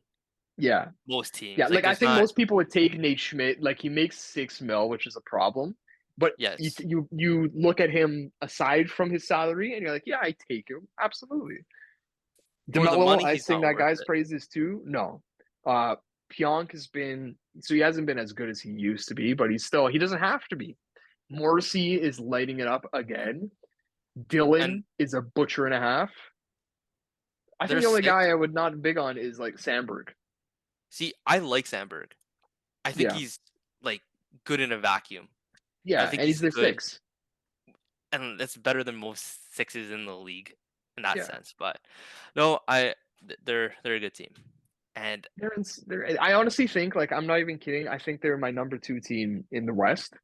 Yeah. most teams. Yeah, like I there's think not- most people would take Nate Schmidt. Like he makes $6 million, which is a problem. But Yes. you look at him aside from his salary, and you're like, yeah, I take him absolutely. For the DeMello, money, I he's sing not that worth guy's it. praises too. No, Pionk has been he hasn't been as good as he used to be, but he doesn't have to be. Morrissey is lighting it up again. Dylan And is a butcher and a half. I think there's the only 6 guy I would not big on is like Sandberg. See, I like Sandberg. I think Yeah. he's like good in a vacuum. Yeah, think and he's he's their good. 6. And that's better than most 6s in the league in that Yeah. sense. But no, they're a good team. And I honestly think, like, I'm not even kidding. I think they're my number 2 team in the West.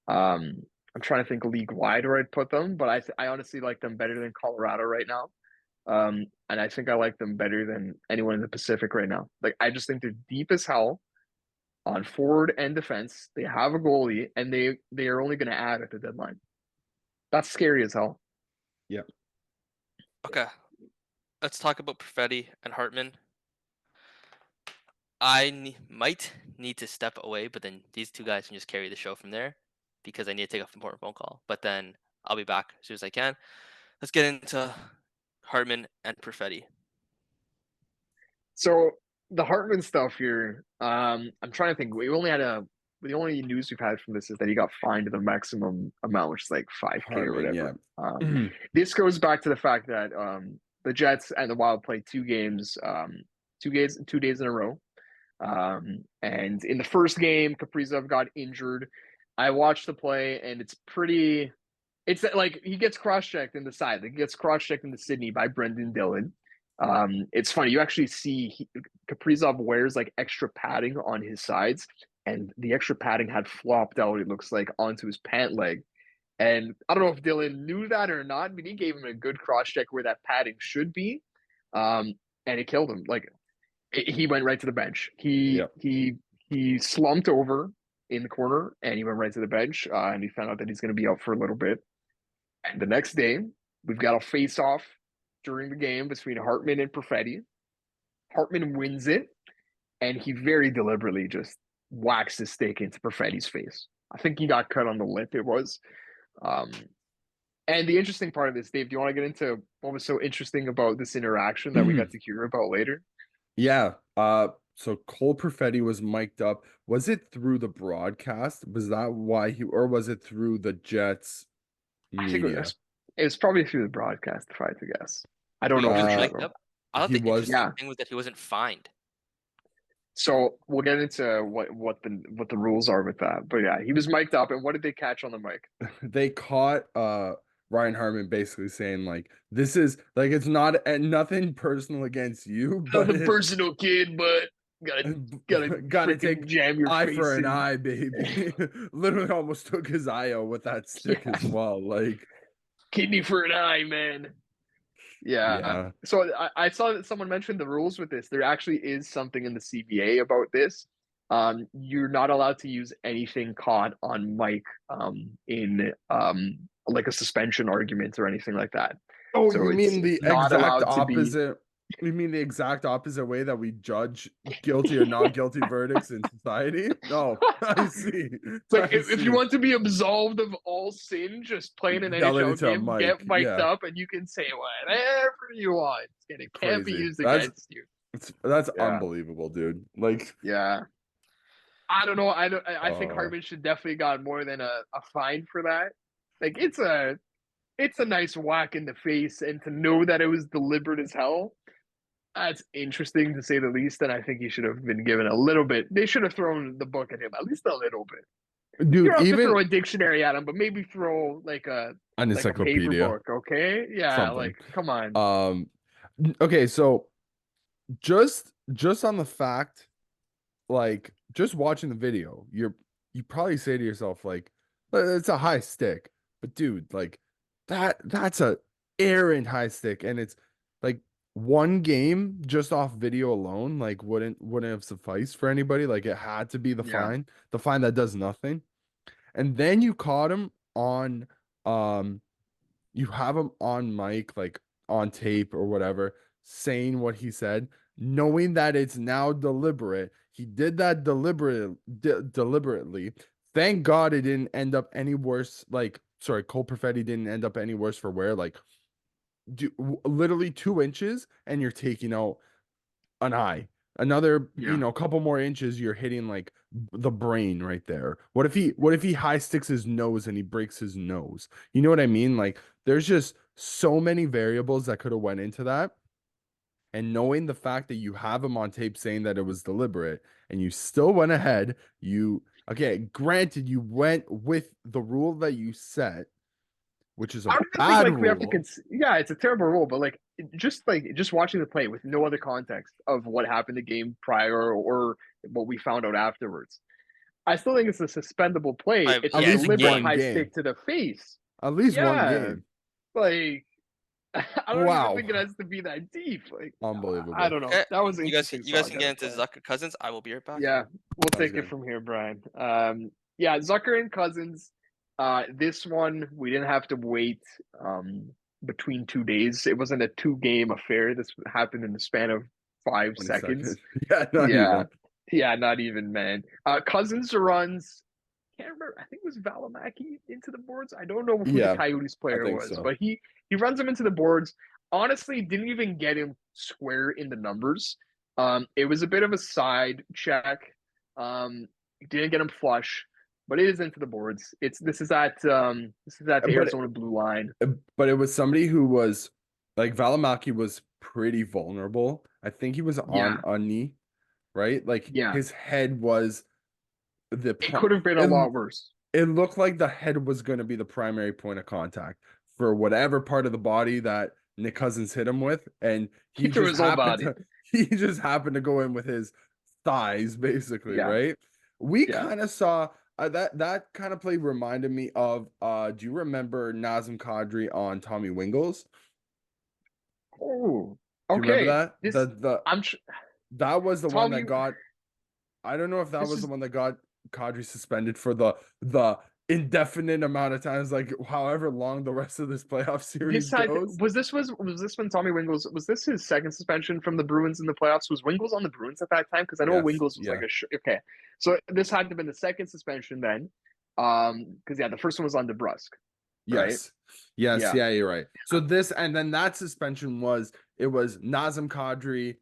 I'm trying to think league wide where I'd put them, but I honestly like them better than Colorado right now. And I think I like them better than anyone in the Pacific right now. Like, I just think they're deep as hell on forward and defense. They have a goalie, and they are only going to add at the deadline. That's scary as hell. Yep. okay, let's talk about Perfetti and Hartman. Might need to step away, but then these two guys can just carry the show from there because I need to take an important phone call. But then I'll be back as soon as I can. Let's get into Hartman and Perfetti. So the Hartman stuff here, I'm trying to think. The only news we've had from this is that he got fined the maximum amount, which is like 5K or Hartman, whatever. yeah. This goes back to the fact that the Jets and the Wild played 2 days in a row. And in the first game, Kaprizov got injured. I watched the play, and it's like he gets cross-checked in the side. Like, he gets cross-checked in the Sydney by Brendan Dillon. It's funny. You actually see Kaprizov wears like extra padding on his sides, and the extra padding had flopped out, it looks like, onto his pant leg. And I don't know if Dillon knew that or not, but he gave him a good cross-check where that padding should be. And it killed him. Like, he went right to the bench. He slumped over in the corner, and he went right to the bench. And he found out that he's going to be out for a little bit. And the next day, we've got a face-off during the game between Hartman and Perfetti. Hartman wins it, and he very deliberately just whacks his stick into Perfetti's face. I think he got cut on the lip, it was. And the interesting part of this, Dave, do you want to get into what was so interesting about this interaction that we got to hear about later? Yeah. So Cole Perfetti was mic'd up. Was it through the broadcast? Was that why or was it through the Jets I think media? it was probably through the broadcast, if I had to guess. I don't know He for was sure. mic'd up? I thought He the was. interesting thing was that he wasn't fined. So we'll get into what the rules are with that. But yeah, he was mic'd up, and what did they catch on the mic? They caught Ryan Hartman basically saying like, this is like, it's not nothing personal against you, but Nothing personal, kid, but gotta gotta freaking take jam your eye face for an in. eye, baby. Literally almost took his eye out with that stick Yeah. as well. Like, Kidney for an eye, man. Yeah. So I saw that someone mentioned the rules with this. There actually is something in the CBA about this. You're not allowed to use anything caught on mic in like a suspension argument or anything like that. oh, So you mean the it's not exact allowed to be. opposite? You mean the exact opposite way that we judge guilty or not guilty verdicts in society? No, I see. It's like, I if you see. want to be absolved of all sin, just playing an Yell it NHL into a game, get mic. mic'd Yeah, up, and you can say whatever you want, and it can't be crazy. used against you. That's Yeah. unbelievable, dude. Like, Yeah. I don't know. I think uh, Hartman should definitely got more than a fine for that. Like, it's a nice whack in the face, and to know that it was deliberate as hell, that's interesting to say the least. And I think he should have been given a little bit. They should have thrown the book at him at least a little bit. You dude, don't have to even throw a dictionary at him, but maybe throw like an a paper encyclopedia, book, okay? Yeah, something. like, come on. Okay, so just on the fact, like, just watching the video, you probably say to yourself, like, it's a high stick, but dude, like, that's a errant high stick, and it's like one game just off video alone, like, wouldn't have sufficed for anybody. Like, it had to be the Yeah. fine that does nothing. And then you caught him on you have him on mic, like on tape or whatever, saying what he said, knowing that it's now deliberate. He did that deliberately. Thank God it didn't end up any worse. Like, sorry, Cole Perfetti didn't end up any worse for wear. Like, literally 2 inches, and you're taking out an eye. Another, Yeah. Couple more inches, you're hitting like the brain right there. What if he high sticks his nose and he breaks his nose? You know what I mean? Like, there's just so many variables that could have went into that. And knowing the fact that you have him on tape saying that it was deliberate, and you still went ahead, granted, you went with the rule that you set, which is a I don't even think bad like we have to rule. yeah, it's a terrible rule, but like, just watching the play with no other context of what happened the game prior or what we found out afterwards. I still think it's a suspendable play. It's At a Yeah, it's a least deliberate one game. high game. stick to the face. At least one Yeah, game. like I don't even Wow. think it has to be that deep. Like I Unbelievable. don't know. Okay, That was an you guys interesting can saga get to into play. Zucker Cousins. I will be right back. Yeah, we'll Sounds take it good. from here, Brian. Yeah, Zucker and Cousins. This one we didn't have to wait between 2 days. It wasn't a 2 game affair. This happened in the span of 20 5 seconds. seconds. Yeah, not Yeah, even. yeah, not even, man. Cousins runs. Can't remember. I think it was Valimaki into the boards. I don't know who the Yeah, Coyotes I player think was, so. but he runs him into the boards. Honestly, didn't even get him square in the numbers. It was a bit of a side check. Didn't get him flush, but it is into the boards. This is at the But Arizona blue line. but it was somebody who was like Valimaki was pretty vulnerable. I think he was on Yeah, a knee, right? Like yeah. his head was It could have been a it, lot worse. it looked like the head was going to be the primary point of contact for whatever part of the body that Nick Cousins hit him with, and He threw his whole body. he just happened to go in with his thighs, basically, Yeah, right? We yeah. kind of saw that kind of play reminded me of do you remember Nazem Kadri on Tommy Wingles? Oh, Do you remember okay. that? This I'm That was the one Tommy. that got I don't know if that This was the is one that got Kadri suspended for the indefinite amount of times, like however long the rest of this playoff this series had goes. was this when Tommy Wingles was this his second suspension from the Bruins in the playoffs? Was Wingles on the Bruins at that time? Because I know Yes, Wingles was like yeah, okay, so this had to have been the second suspension then, because yeah, the first one was on DeBrusque, right? yes, yes, Yeah, yeah, you're right. So this and then that suspension was it was Nazem Kadri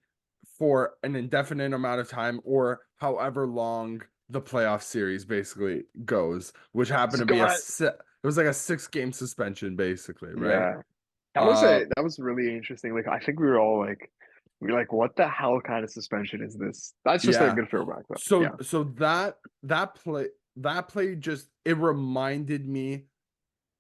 for an indefinite amount of time or however long the playoff series basically goes, which happened to be Scott. it was like a 6 game suspension basically, right? Yeah, Uh that was really interesting. Like I think we were all like, what the hell kind of suspension is this? That's just a yeah. good throwback though. So Yeah, so that play just it reminded me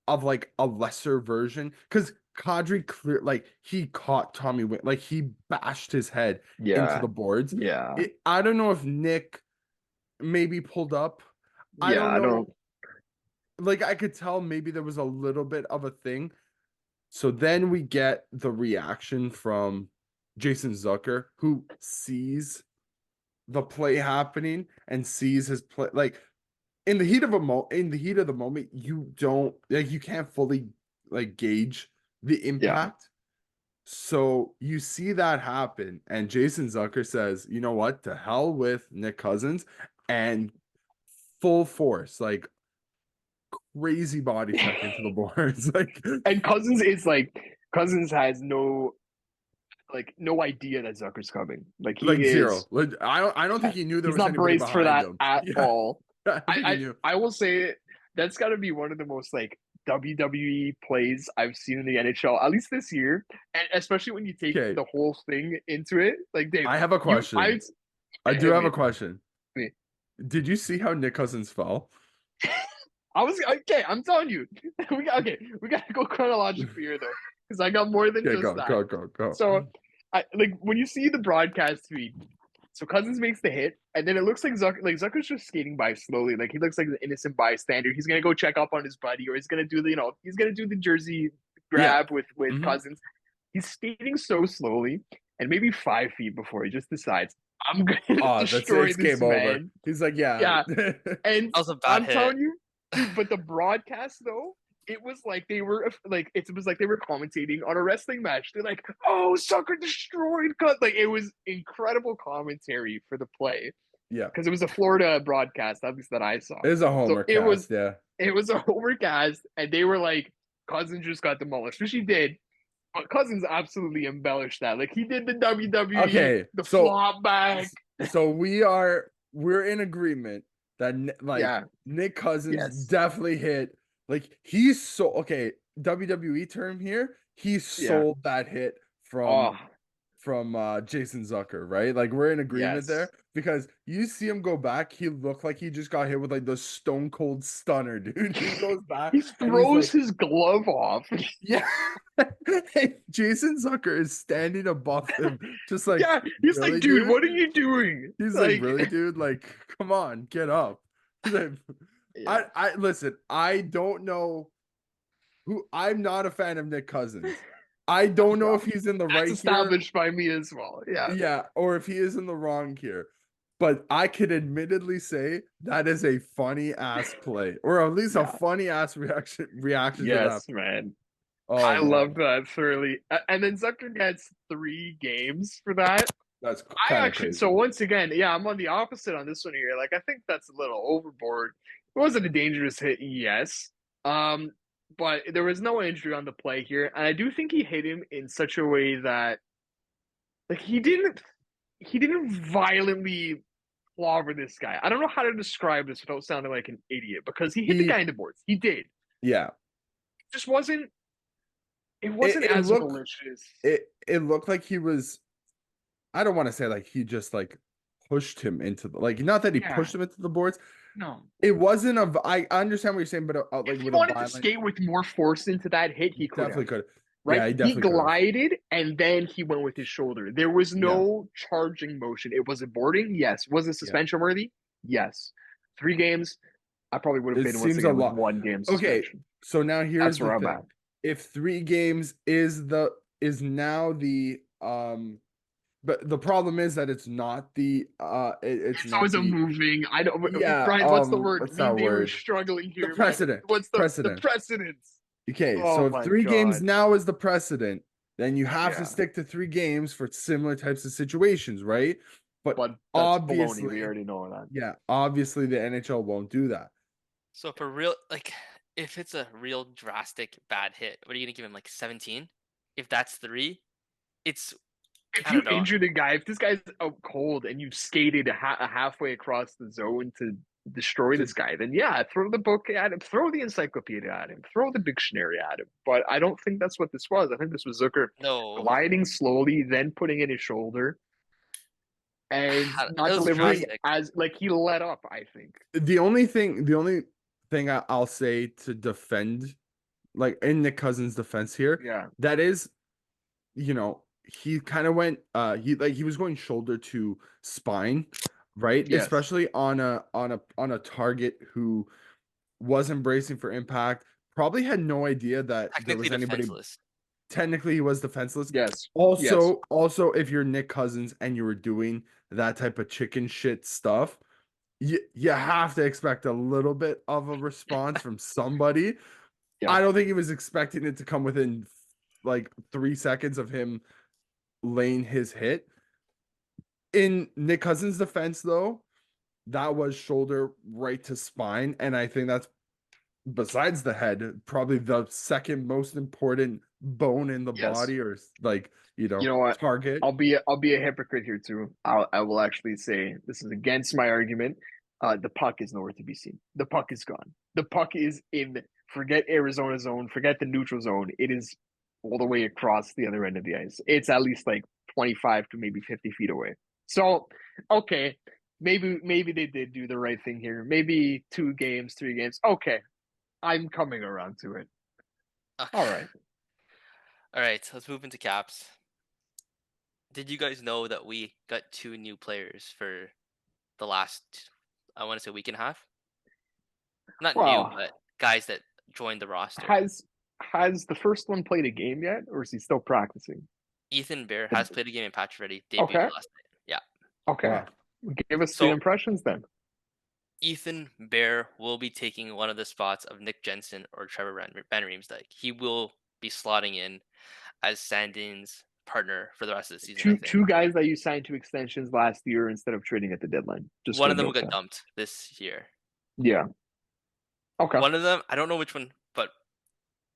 of like a lesser version because Kadri clear like he caught like he bashed his head into yeah, the boards. yeah, I don't know if Nick maybe pulled up. I yeah. don't I know. don't. Like I could tell maybe there was a little bit of a thing. So then we get the reaction from Jason Zucker, who sees the play happening and sees his play like in the heat of the moment you don't like you can't fully like gauge the Yeah, impact, so you see that happen and Jason Zucker says, you know what, to hell with Nick Cousins, and full force like crazy body check into the boards like and Cousins has no idea that Zucker's coming. Like he zero, is. like I don't think he knew there He's was not anybody braced for behind that him. at Yeah, all. I don't think he I knew. I will say that's got to be one of the most like WWE plays I've seen in the NHL, at least this year, and especially when you take Okay, the whole thing into it. Like Dave, I have a you question. I do hit have a me. question. Me. Did you see how Nick Cousins fell? I was okay. I'm telling you, We got to go chronologically here though, because I got more than Yeah, just go, that. go, go, go. So, I like when you see the broadcast feed. So Cousins makes the hit, and then it looks like Zucker's just skating by slowly. Like he looks like an innocent bystander. He's gonna go check up on his buddy, or he's gonna do he's gonna do the jersey Yeah. grab with Mhm. Cousins. He's skating so slowly, and maybe 5 feet before he just decides, I'm gonna Oh, destroy it's this game over. man. He's like, yeah. Yeah, and That was a bad I'm hit. telling you, dude. But the broadcast though, it was like they were like it was like they were commentating on a wrestling match. They're like, "Oh, Sucker destroyed!" Cut like it was incredible commentary for the play Yeah. because it was a Florida broadcast, at least that I saw. It is a So homer cast, yeah. it was a overcast, and they were like, "Cousins just got demolished," which he did. But Cousins absolutely embellished that. Like he did the WWE, Okay, the so flop back. so we're in agreement that like Yeah. Nick Cousins Yes. definitely hit like he's so okay, WWE term here, he Yeah. sold that hit Oh, from Jason Zucker, right? Like we're in agreement there yes. because you see him go back, he looked like he just got hit with like the stone cold stunner, dude. He goes back He and he's throws like, his glove off. yeah. Jason Zucker is standing above him, just like, Yeah, he's really, like, dude, dude? what are you doing? He's like, really, dude? Like, come on, get up. Like, Yeah. I listen, I don't know who I'm not a fan of Nick Cousins. I don't know if he's in the That's right here. established by me as well. Yeah. Yeah, or if he is in the wrong here. But I could admittedly say that is a funny ass play, or at least a Yeah. funny ass reaction to that. Yes, man. Oh I man, love that thoroughly. And then Zucker gets 3 games for that. that's I kind of actually, crazy. so once again, yeah, I'm on the opposite on this one here. Like, I think that's a little overboard. It wasn't a dangerous hit, yes. But there was no injury on the play here. And I do think he hit him in such a way that, like, he didn't violently clobber this guy. I don't know how to describe this without sounding like an idiot because he hit the guy in the boards. He did. Yeah, It just wasn't. It wasn't as malicious. it looked like he was. I don't want to say like he just like pushed him into the like not that he Yeah. pushed him into the boards. No. It wasn't a. I understand what you're saying, but like If he with wanted a to skate with more force into that hit, he could definitely have. could. Right? Yeah, he He definitely could have. glided and then he went with his shoulder. There was no charging motion. It was a boarding, yes. Was it suspension worthy? Yes. 3 games, I probably would have It been once seems a again with lot. 1 game Okay, suspension. so now here's That's the where I'm thing. at. If 3 games is now the but the problem is that it's not the it's It's not always a the moving. I don't. yeah Brian, what's the word? what's Me that and Dave are word? struggling The here, man. precedent. What's the Precedent. precedence? Okay, Oh so if my 3 games God. now is the precedent, then you have to Yeah. stick to 3 games for similar types of situations, right? But But that's baloney. obviously, We already know that. yeah, obviously the NHL won't do that. So for real, like if it's a real drastic bad hit, what are you gonna give him? Like 17? If that's 3, it's If I you don't know. injured a guy, if this guy's out cold and you've skated halfway across the zone to destroy this guy, then yeah, throw the book at him, throw the encyclopedia at him, throw the dictionary at him. But I don't think that's what this was. I think this was Zucker No, gliding slowly, then putting in his shoulder and it not was delivering drastic. as like he let up, I think. The only thing I'll say to defend, like in Nick Cousins' defense here, Yeah. that is, he kind of went, he was going shoulder to spine, right? Yes. Especially on a target who wasn't bracing for impact, probably had no idea that there Technically was anybody. defenseless. Technically, he was defenseless. Yes. Also, if you're Nick Cousins and you were doing that type of chicken shit stuff, you have to expect a little bit of a response from somebody. Yeah. I don't think he was expecting it to come within like 3 seconds of him laying his hit. In Nick Cousins' defense, though, that was shoulder right to spine, and I think that's besides the head, probably the second most important bone in the Yes. body, or like You know what? target. I'll be a hypocrite here too. I will actually say this is against my argument. The puck is nowhere to be seen. The puck is gone. The puck is in. Forget Arizona zone. Forget the neutral zone. It is all the way across the other end of the ice. It's at least like 25 to maybe 50 feet away. So, okay, maybe they did do the right thing here. Maybe 2 games, 3 games. Okay, I'm coming around to it. Okay. All right. All right, let's move into caps. Did you guys know that we got 2 new players for the last, I want to say, week and a half? Not Wow. new, but guys that joined the roster. Has the first one played a game yet, or is he still practicing? Ethan Bear has played a game in Patch Ready. Debuted Okay. last night. Yeah. Okay. Wow. Give us So- the impressions then. Ethan Bear will be taking one of the spots of Nick Jensen or Trevor Van Riemsdyk. He will be slotting in as Sandin's partner for the rest of the season. I think. Two guys that you signed to extensions last year instead of trading at the deadline. Just one of them note got that. dumped this year. Yeah. Okay. One of them, I don't know which one, but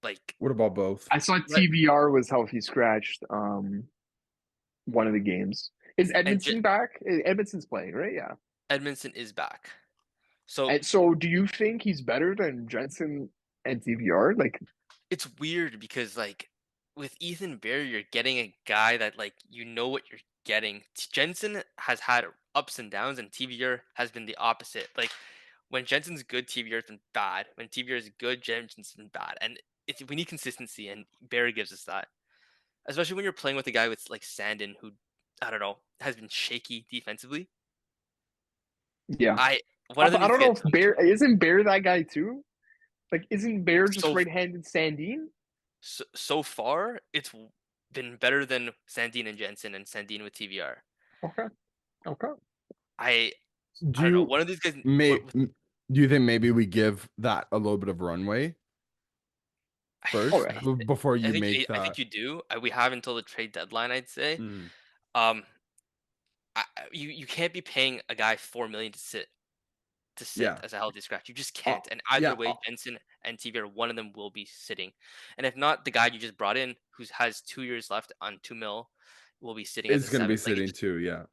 like What about both? I saw TVR was healthy scratched one of the games. Is Edmondson back? Edmondson's playing, right? Yeah. Edmondson is back. So And so do you think he's better than Jensen and TVR? Like, it's weird because like with Ethan Bear, you're getting a guy that like you know what you're getting. Jensen has had ups and downs, and TVR has been the opposite. Like when Jensen's good, TVR's been bad. When TVR is good, Jensen's been bad. And we need consistency, and Bear gives us that. especially when you're playing with a guy with like Sandin, who I don't know has been shaky defensively. Yeah. I one of them I needs to don't know get if Bear isn't Bear that guy too. Like, isn't Bear just so right-handed Sandine? so far. It's been better than Sandin and Jensen and Sandin with TVR. Okay. Okay. I Do I don't know. you One of these guys. do you think maybe we give that a little bit of runway Oh first yeah. before I you think make I think that? you do. We have until the trade deadline, I'd say. Mhm. Um, you can't be paying a guy 4 million to sit Yeah. as a healthy scratch. You just Uh, can't. And either yeah, way, Jensen and TVR, one of them will be sitting. And if not, the guy you just brought in, who has 2 years left on 2 mil, will be sitting as a it's gonna be seventh. Like it sitting just, too. Yeah.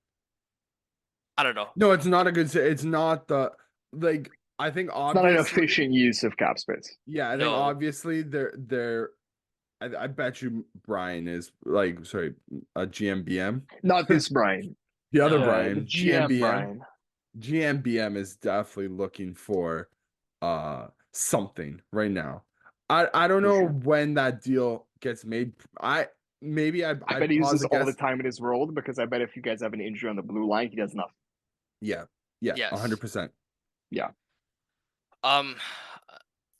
I don't know. No, it's not a good. It's not the like. I think It's not an obviously. efficient use of cap space. Yeah, I think No, obviously they're. I bet you Brian is like sorry, a GMBM. Not this Brian. The other no. The Brian, GM GMBM. Brian. GMBM is definitely looking for something right now. I don't For know sure. when that deal gets made. I I'd bet he uses posit all the guess. time in his world because I bet if you guys have an injury on the blue line, he does nothing. Yeah. Yeah, Yes. 100%. Yeah. Um,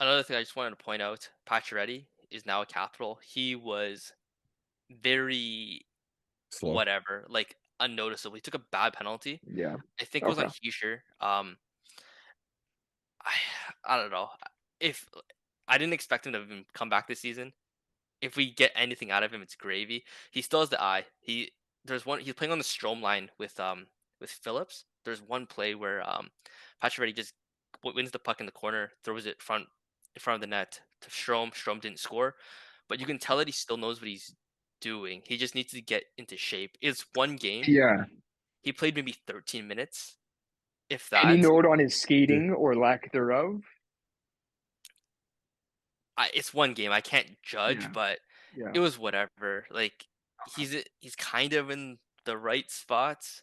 another thing I just wanted to point out: Pacioretty is now a Capital. He was very Slow. whatever, like unnoticeable. He took a bad penalty. Yeah. I think it was Okay. on Heischer. I I don't know. If I didn't expect him to even come back this season. If we get anything out of him, it's gravy. He still has the eye. He's playing on the Strom line with Phillips. There's one play where Pacioretty just wins the puck in the corner, throws it in front of the net to Strom. Strom didn't score, but you can tell that he still knows what he's doing. He just needs to get into shape. It's one game. Yeah. He played maybe 13 minutes, if Any that. note on his Dude, skating or lack thereof? It's one game. I can't judge, Yeah. but Yeah. it was whatever. Like he's kind of in the right spots.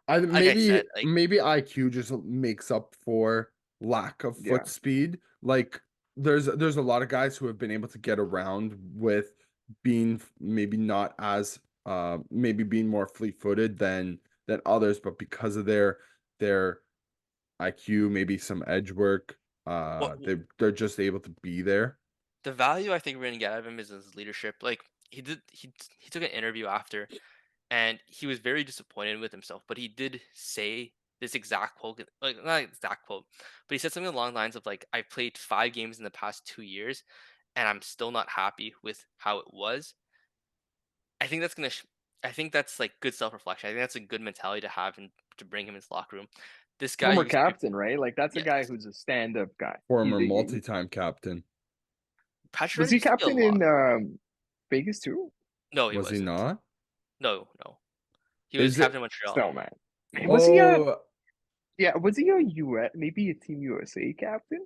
I Like I maybe said, like maybe IQ just makes up for lack of foot Yeah. speed. Like there's a lot of guys who have been able to get around with being maybe not as maybe being more fleet-footed than others, but because of their IQ, maybe some edge work, what they're just able to be there. the value I think we're gonna get out of him is his leadership. Like he took an interview after, and he was very disappointed with himself. But he did say this exact quote, like not exact quote, but he said something along the lines of like, "I played 5 games in the past 2 years, and I'm still not happy with how it was." I think that's gonna. I think that's like good self reflection. I think that's a good mentality to have and to bring him into the locker room. This guy Former used to be captain, right? Like that's a yes. guy who's a stand-up guy. Former multi-time captain. Was Pacioretty he used to be a captain lot. in Vegas too? No, he Was he wasn't. not? No, no. He was Is it captain of Montreal. So man. Was he a Oh, yeah, was he a US maybe a Team USA captain?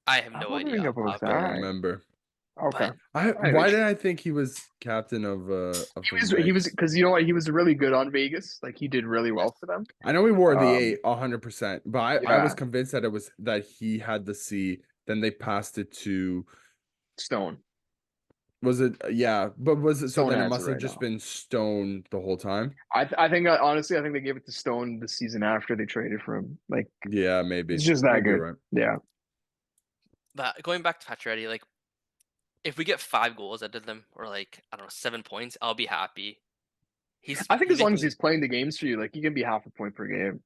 I have I'm no idea wondering off the about top of I my don't head, that. remember. Okay. but Why Anyways, did I think he was captain of the he was Knights? because you know what, he was really good on Vegas. Like he did really yes. well for them. I know he wore the Um 8 100%, but I was yeah, convinced that it was that he had the C. Then they passed it to Stone. was it yeah, but was it so Stone then it has it must have right just now. been Stone the whole time? I think honestly I think they gave it to Stone the season after they traded for him. Like Yeah, it's maybe. just that Maybe you're good. right. Yeah. But going back to Pacioretty, like if we get 5 goals out of them or like I don't know 7 points, I'll be happy. I think He's as long as making he's playing the games for you, like he can be half a point per game.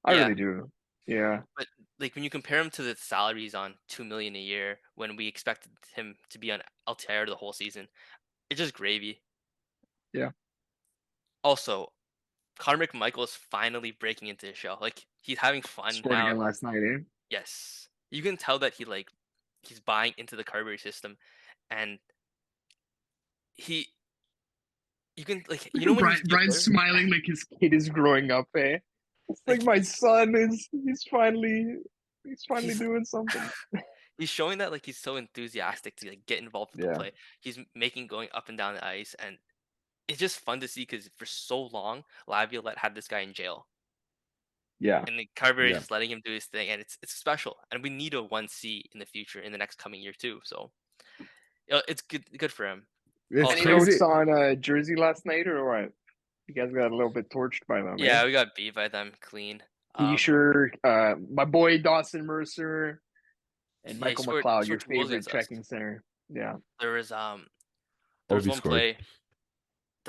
I yeah, really do. Yeah. but like when you compare him to the salaries on 2 million a year when we expected him to be on LTIR the whole season, it's just gravy. Yeah. Also, Connor McMichael is finally breaking into his shell. Like he's having fun Scored now. again last night, eh? Yes, you can tell that he's buying into the Carberry system, and he you can like Look you know at when you Brian. see a Brian's player. smiling like his kid is growing up, eh? It's like Like my son is he's finally he's doing something. he's showing that like he's so enthusiastic to like get involved with the Yeah. play. He's making going up and down the ice, and it's just fun to see because for so long Laviolette had this guy in jail, Yeah. and the Carberry is Yeah. just letting him do his thing, and it's special. And we need a 1C in the future in the next coming year too. So it's good for him. It's Any crazy. notes on Jersey last night or what? You guys got a little bit torched by them, Yeah, eh? we got beat by them clean. Fisher, my boy Dawson Mercer, and Yeah, he Michael scored McLeod, your 2 goals favorite against us. checking center. Yeah. There was Obi one scored. play.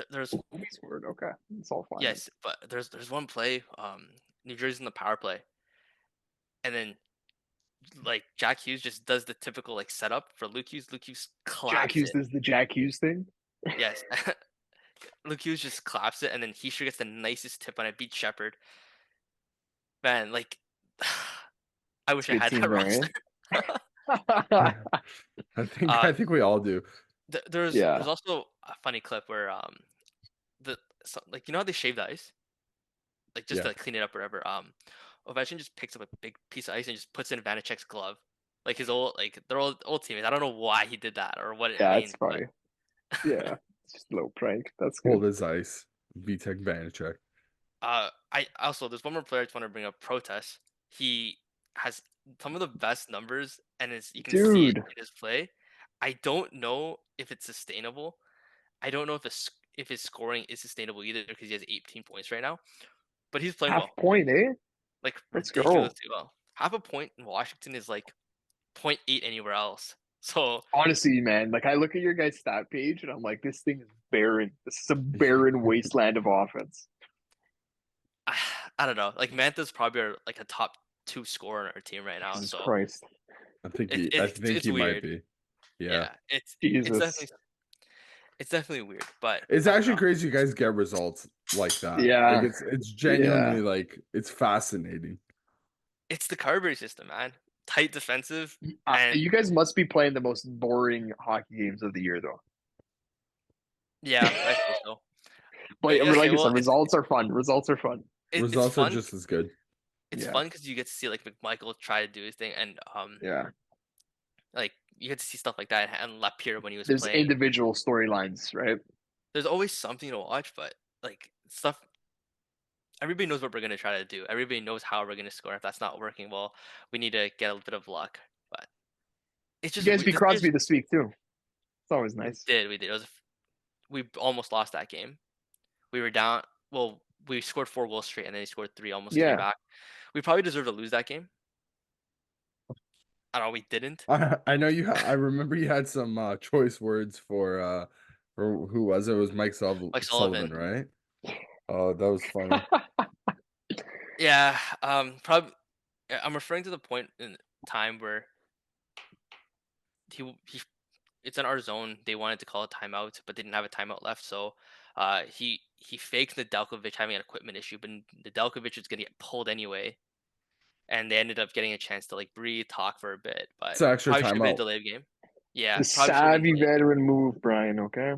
There's He scored. Okay. It's all fine. yes, but there's one play. New Jersey's in the power play, and then like Jack Hughes just does the typical like setup for Luke Hughes. Luke Hughes Jack claps Hughes it. does the Jack Hughes thing. Yes, Luke Hughes just claps it, and then he sure gets the nicest tip on it. Beat Shepard. Man, like I wish I Good had team that there, roster. eh? I think we all do. There's Yeah. also a funny clip where like you know how they shave the ice, like just Yeah. to clean it up or whatever. Ovechkin just picks up a big piece of ice and just puts it in Vanecek's glove, like his old like their old teammates. I don't know why he did that or what it Yeah, means, it's funny. Yeah. It's just a little prank. That's good. Cold as ice. Vitek Vanacek. I also there's one more player I just want to bring up. Protest. He has some of the best numbers, and you can see it Dude. in his play. I don't know if it's sustainable. I don't know if his scoring is sustainable either because he has 18 points right now. But he's playing Half well, point, eh? like Let's go. ridiculously well. Half a point in Washington is like 0.8 anywhere else. So Honestly, man, like I look at your guys' stat page and I'm like, this thing is barren. This is a barren wasteland of offense. I don't know. Like Manta's probably like a top 2 scorer on our team right now. Jesus So Christ. I think it's he might weird. be. Yeah. Yeah, Jesus. it's definitely weird, but It's I don't actually know. crazy you guys get results like that. Like Yeah. it's Yeah. genuinely like it's fascinating. It's the Carberry system, man. Tight defensive, and You guys must be playing the most boring hockey games of the year, though. yeah, I suppose so. But Okay, like I well, said, results are fun. Results are fun. it's Results are fun. just as good. It's Yeah. fun because you get to see like McMichael try to do his thing, and Yeah. like you get to see stuff like that and Lapierre when he was There's playing. individual storylines, right? There's always something to watch, but like stuff. Everybody knows what we're gonna try to do. Everybody knows how we're gonna score. If that's not working, well, we need to get a bit of luck. But it's You just guys beat this year's. Crosby this week, too. It's always nice. We did. We almost lost that game. We were down. Well, we scored 4 goals straight, and then he scored 3, almost came Yeah. back. We probably deserved to lose that game. I don't know. We didn't. I know I remember you had some choice words for who was it? It was Mike Like Sullivan, Sullivan. right? Oh, that was funny. Yeah. Probably. I'm referring to the point in time where he it's in our zone. They wanted to call a timeout, but they didn't have a timeout left. So, he faked Nedeljkovic having an equipment issue, but Nedeljkovic was gonna get pulled anyway, and they ended up getting a chance to like breathe, talk for a bit. But It's an extra probably should have been a timeout. delayed game. Yeah, The probably should have been savvy delayed. veteran move, Brian, okay?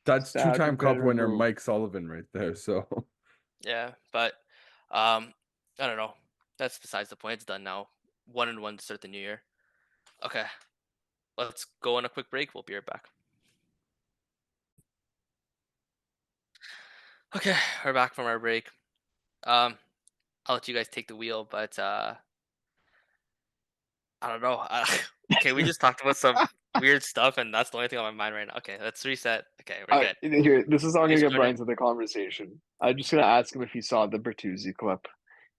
That's Savvy two-time cup veteran winner move. Mike Sullivan right there. So Yeah, but I don't know. That's besides the point. It's done now. 1-1 to start the new year. Okay, let's go on a quick break. We'll be right back. Okay, we're back from our break. I'll let you guys take the wheel, but I don't know. Okay, we just talked about some weird stuff, and that's the only thing on my mind right now. Okay, let's reset. Okay, we're good. Here, this is how I'm You gonna get started. Brian to the conversation. I'm just gonna ask him if he saw the Bertuzzi clip.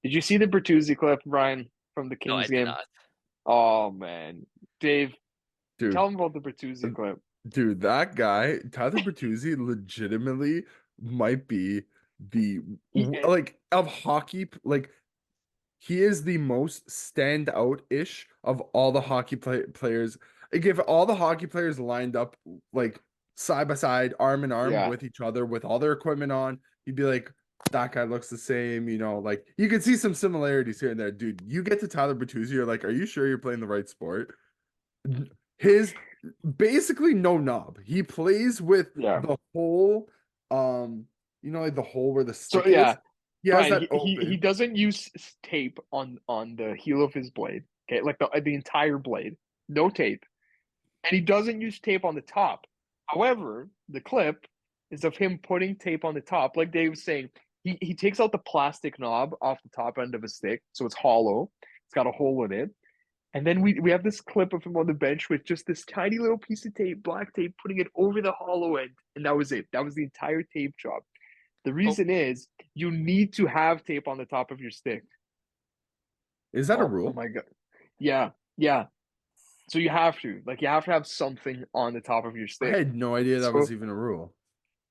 Did you see the Bertuzzi clip, Brian, from the No, I Kings did game? not. Oh man, Dave, dude, tell him about the Bertuzzi clip. dude, that guy, Tyler Bertuzzi, legitimately might be the like of hockey, like he is the most standout-ish of all the hockey players. Like if all the hockey players lined up like side by side, arm in arm Yeah. with each other with all their equipment on, you'd be like, that guy looks the same, like you could see some similarities here and there. Dude, you get to Tyler Bertuzzi, you're like, are you sure you're playing the right sport? His basically no knob. He plays with Yeah. the hole, like the hole where the So stick is. yeah, He has Brian, that he open. doesn't use tape on the heel of his blade. Okay, like the entire blade, no tape, and he doesn't use tape on the top. However, the clip is of him putting tape on the top. Like Dave was saying, he takes out the plastic knob off the top end of a stick, so it's hollow. It's got a hole in it, And then we have this clip of him on the bench with just this tiny little piece of tape, black tape, putting it over the hollow end, and that was it. That was the entire tape job. The reason is you need to have tape on the top of your stick. Is that a Oh rule? my god. Yeah, yeah. So you have to have something on the top of your I stick. had no idea that So was even a rule.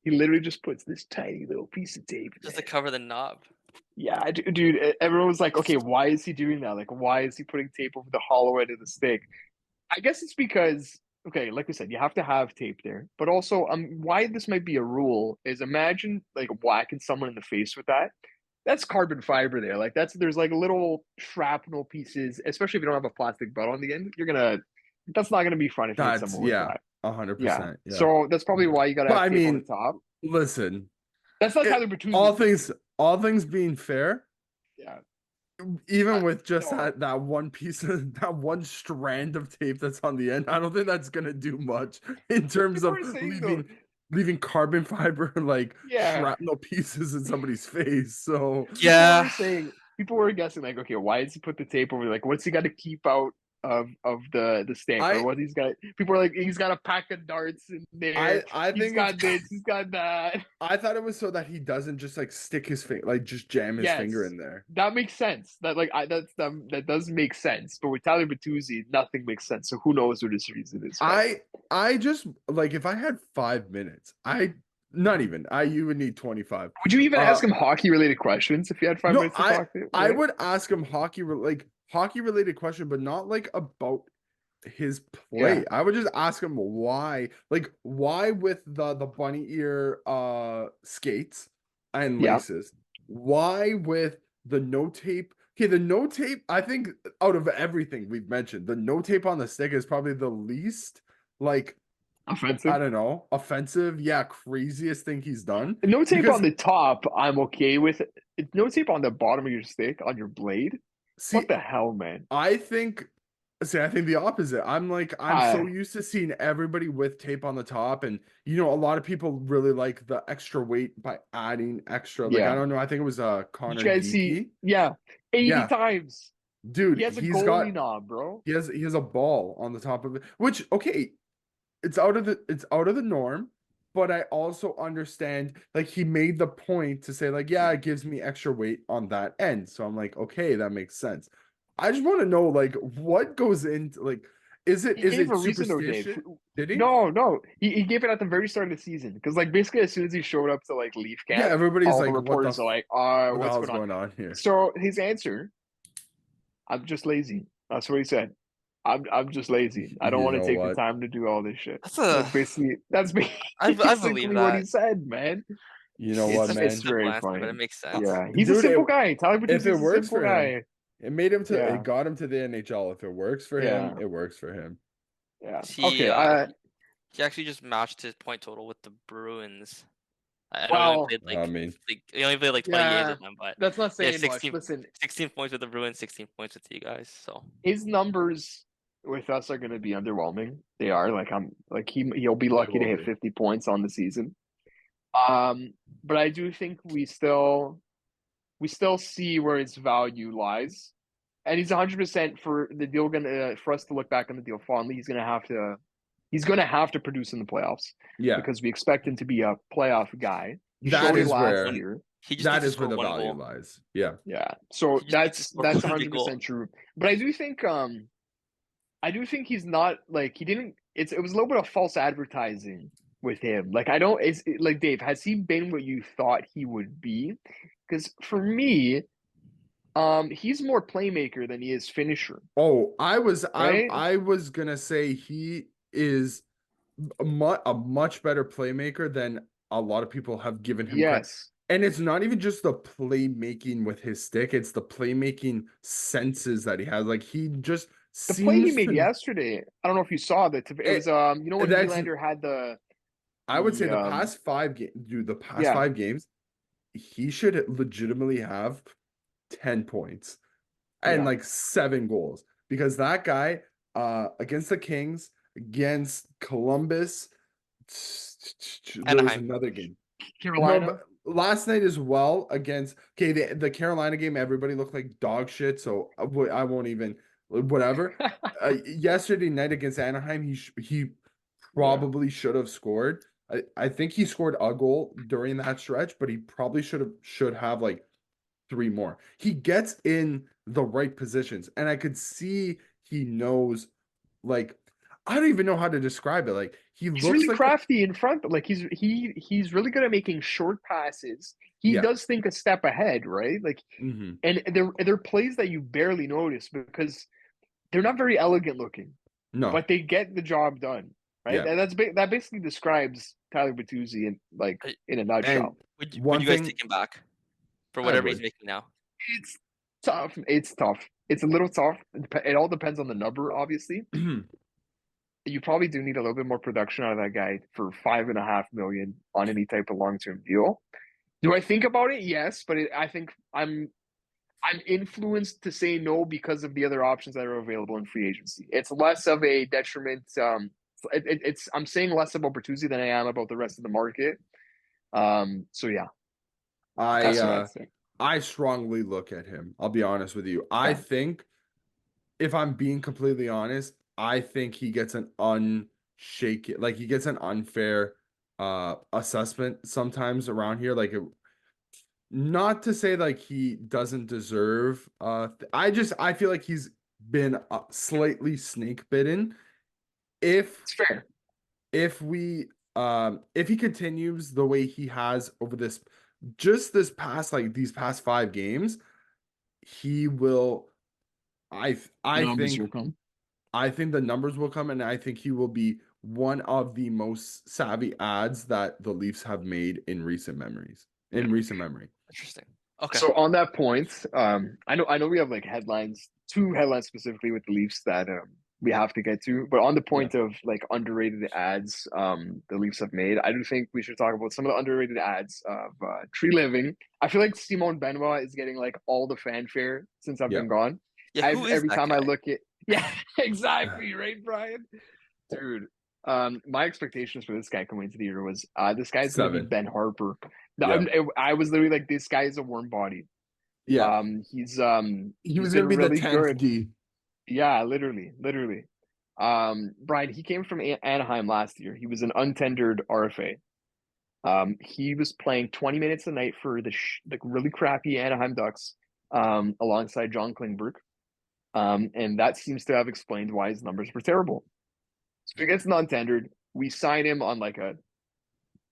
he literally just puts this tiny little piece of tape. Just to Man. cover the knob. Yeah, dude. Everyone was like, okay, why is he doing that? Like, why is he putting tape over the hollow end of the stick? I guess it's because, okay, like we said, you have to have tape there. But also, why this might be a rule is imagine like whacking someone in the face with that. That's carbon fiber there. Like there's like little shrapnel pieces, especially if you don't have a plastic butt on the end. That's not gonna be fun if you hit That's someone with that. 100%. Yeah. So that's probably why you gotta But have I tape on the mean, top. listen, That's not it- Tyler Bertuzzi. all things being fair, Yeah. even with just No. that one piece of that one strand of tape that's on the end, I don't think that's gonna do much in terms People of are saying though, leaving carbon fiber like yeah. shrapnel pieces in somebody's face. So Yeah. People were guessing like, okay, why does he put the tape over? Like, what's he got to keep out of the stick, or I what he's got? People are like, he's got a pack of darts in there. I He's think it's got this. He's got that. I thought it was so that he doesn't just like stick his finger, like just jam his finger Yes, in there. that makes sense. That does make sense. But with Tyler Bertuzzi, nothing makes sense. So who knows what his reason is? I just like if I had 5 minutes, not even you would need 25. Would you even Uh ask him hockey related questions if you had 5 minutes to talk to him? I would ask him hockey related question, but not like about his Yeah, play. I would just ask him why, like why with the bunny ear skates and yeah. laces, why with the no tape. Okay, the no tape, I think out of everything we've mentioned, the no tape on the stick is probably the least like Offensive. I don't know, offensive, yeah, craziest thing he's done. No tape Because on the top, I'm okay with. No tape on the bottom of your stick on your blade. see, What the hell, man? I think I think the opposite. I'm so I used to seeing everybody with tape on the top, and a lot of people really like the extra weight by adding extra. Like I Yeah. don't know, I think it was Did Connor you guys see? Geeky. Yeah, 80 Yeah, times. He dude, has a goalie knob, bro. he has a ball on the top of it, which okay, it's out of the norm, but I also understand like he made the point to say like yeah, it gives me extra weight on that end. So I'm like, okay, that makes sense. I just want to know like what goes into like He is gave it a reason though, Dave. superstition? Did he? No. He gave it at the very start of the season because like basically as soon as he showed up to like Leaf Yeah, camp, everybody's all the like, reporters are like, what the what's hell's going on? going on here? So his answer, I'm just lazy. That's what he said. I'm just lazy. I don't You want to know take the what? time to do all this shit. That's a. That's I believe basically what he that. said, man. You know what, It's That's a it's man? simple very answer, but it funny. makes sense. Yeah, he's a Dude, simple guy. Tyler if it Bertuzzi's a works simple for him, guy. it made him to Yeah, it got him to the NHL. If it works for him, yeah, it works for him. yeah. He Okay. uh he actually just matched his point total with the Bruins. I know Well, I mean, he only played like 20 games yeah. with them, but That's not yeah, saying much. Listen, 16 points with the Bruins, 16 points with you guys. So his numbers with us are going to be underwhelming. They are like I'm like he'll be they lucky to will hit be. 50 points on the season. But I do think we still see where its value lies, and he's 100% for the deal. For us to look back on the deal fondly, he's gonna have to produce in the playoffs Yeah, because we expect him to be a playoff guy. He that showed it is last where year. he just that needs to is where score the one value goal. lies. Yeah, Yeah, so He just needs to score that's one big goal. 100% true. But I do think he's not like he didn't. It was a little bit of false advertising with him. Like I don't. Like Dave, has he been what you thought he would be? Because for me, he's more playmaker than he is finisher, Oh, right? I was gonna say he is a much better playmaker than a lot of people have given him credit. Yes. And it's not even just the playmaking with his stick; it's the playmaking senses that he has. Like he just The play he seems made to. yesterday, I don't know if you saw that. It was It, when that's Nylander had I would say the the past 5 games, dude. The past yeah, 5 games, he should legitimately have 10 points and yeah, like 7 goals because that guy against the Kings, against Columbus, there was Anaheim. another game. No, Carolina. but last night as well against the Carolina game, everybody looked like dog shit. So I won't even whatever. Yesterday night against Anaheim, he probably should have scored. I think he scored a goal during that stretch, but he probably should have like 3 more. He gets in the right positions, and I could see he knows, like, I don't even know how to describe it. Like, he He's looks really like crafty in front. Like he's really good at making short passes. He yeah. does think a step ahead, right? Like, Mm-hmm. and they're plays that you barely notice because they're not very elegant looking, No, but they get the job done, right? yeah. And that basically describes Tyler Bertuzzi Uh, in a And nutshell. Would one you guys thing take him back for I whatever he's would. making now? It's tough. It's tough. It's a little tough. It all depends on the number, obviously. You probably do need a little bit more production out of that guy for $5.5 million on any type of long-term deal. Do I think about it? Yes, but I think I'm influenced to say no because of the other options that are available in free agency. It's less of a detriment. It's I'm saying less about Bertuzzi than I am about the rest of the market. So yeah, I that's what uh I'd say. I strongly look at him. I'll be honest with you. I Yeah. think, if I'm being completely honest, I think he gets an he gets an unfair assessment sometimes around here. Not to say like he doesn't deserve I feel like he's been slightly snake bitten. If It's fair. if we if he continues the way he has over this past, like, these past 5 games, he will I The I numbers think will come. I think the numbers will come, and I think he will be one of the most savvy ads that the Leafs have made in recent memories. Yeah. In recent memory. Interesting. Okay. So on that point, I know we have like headlines, 2 headlines specifically with the Leafs that we have to get to. But on the Yeah. point of like underrated ads, the Leafs have made, I do think we should talk about some of the underrated ads of Tree Living. I feel like Simone Benoit is getting like all the fanfare since I've Yeah. been gone. Yeah, who is Every that time I guy? look at, yeah, exactly, right, Brian? Dude, my expectations for this guy coming into the year was this guy's going to be 7. Ben Harper. Yeah. I was literally like, this guy is a warm body. Yeah. He He's was gonna been be the really 10th good. D. Yeah, literally. Brian, he came from Anaheim last year. He was an untendered RFA. He was playing 20 minutes a night for the really crappy Anaheim Ducks, alongside John Klingberg. And that seems to have explained why his numbers were terrible. So he gets non-tendered. We sign him on like a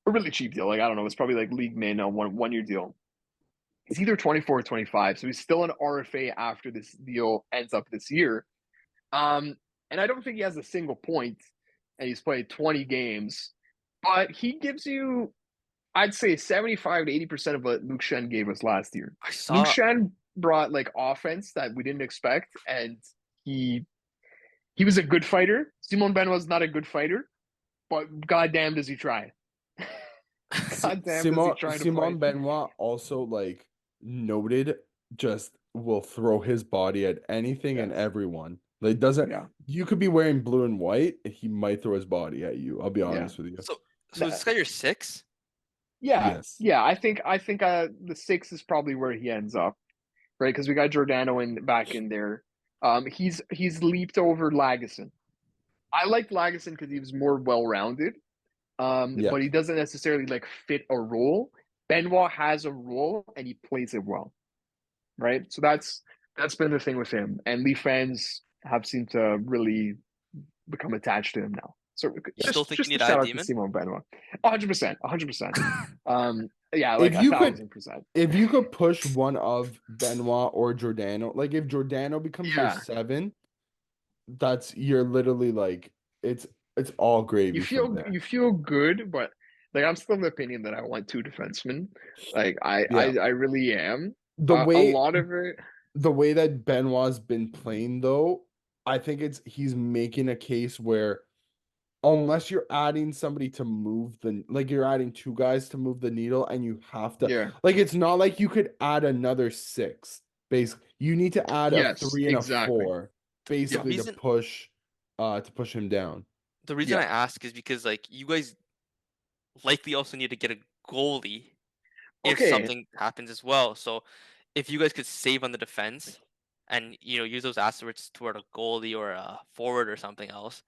really cheap deal. Like, I don't know, it's probably like league min on one year deal. He's either 24 or 25, so he's still an RFA after this deal ends up this year. And I don't think he has a single point, and he's played 20 games, but he gives you, I'd say, 75 to 80% of what Luke Shen gave us last year. I Luke saw. Shen brought like offense that we didn't expect, and he was a good fighter. Simon Ben was not a good fighter, but goddamn does he try. Goddamn does he try to Simon fight. Benoit also, like, noted, just will throw his body at anything and Yes. everyone. Like, doesn't Yeah. you could be wearing blue and white, and he might throw his body at you. I'll be Yeah. honest with you. So is this guy your 6? Yeah. Yes. Yeah. I think the 6 is probably where he ends up, right? Because we got Giordano back in there. He's leaped over Lagesson. I liked Lagesson because he was more well rounded. Yeah. But he doesn't necessarily like fit a role. Benoit has a role and he plays it well, right? So that's been the thing with him, and Leaf fans have seemed to really become attached to him now. So You still think you just a need to shout add out to Demon? Simon Benoit, 100%, 100%. Yeah, like If you could 1,000%. if you could push one of Benoit or Giordano, like if Giordano becomes your Yeah, 7, you're literally like, it's all gravy from there. you feel good, but like I'm still of the opinion that I want 2 defensemen. Like Yeah. I really am. The A way lot of it. the way that Benoit's been playing, though, I think he's making a case where, unless you're adding somebody to move like, you're adding 2 guys to move the needle, and you have to, Yeah. like, it's not like you could add another 6. Basically, you need to add a Yes, 3 and a exactly. 4, The basically, reason to push him down. the reason Yeah. I ask is because like you guys likely also need to get a goalie if Okay. something happens as well. So if you guys could save on the defense, and use those assets toward a goalie or a forward or something else.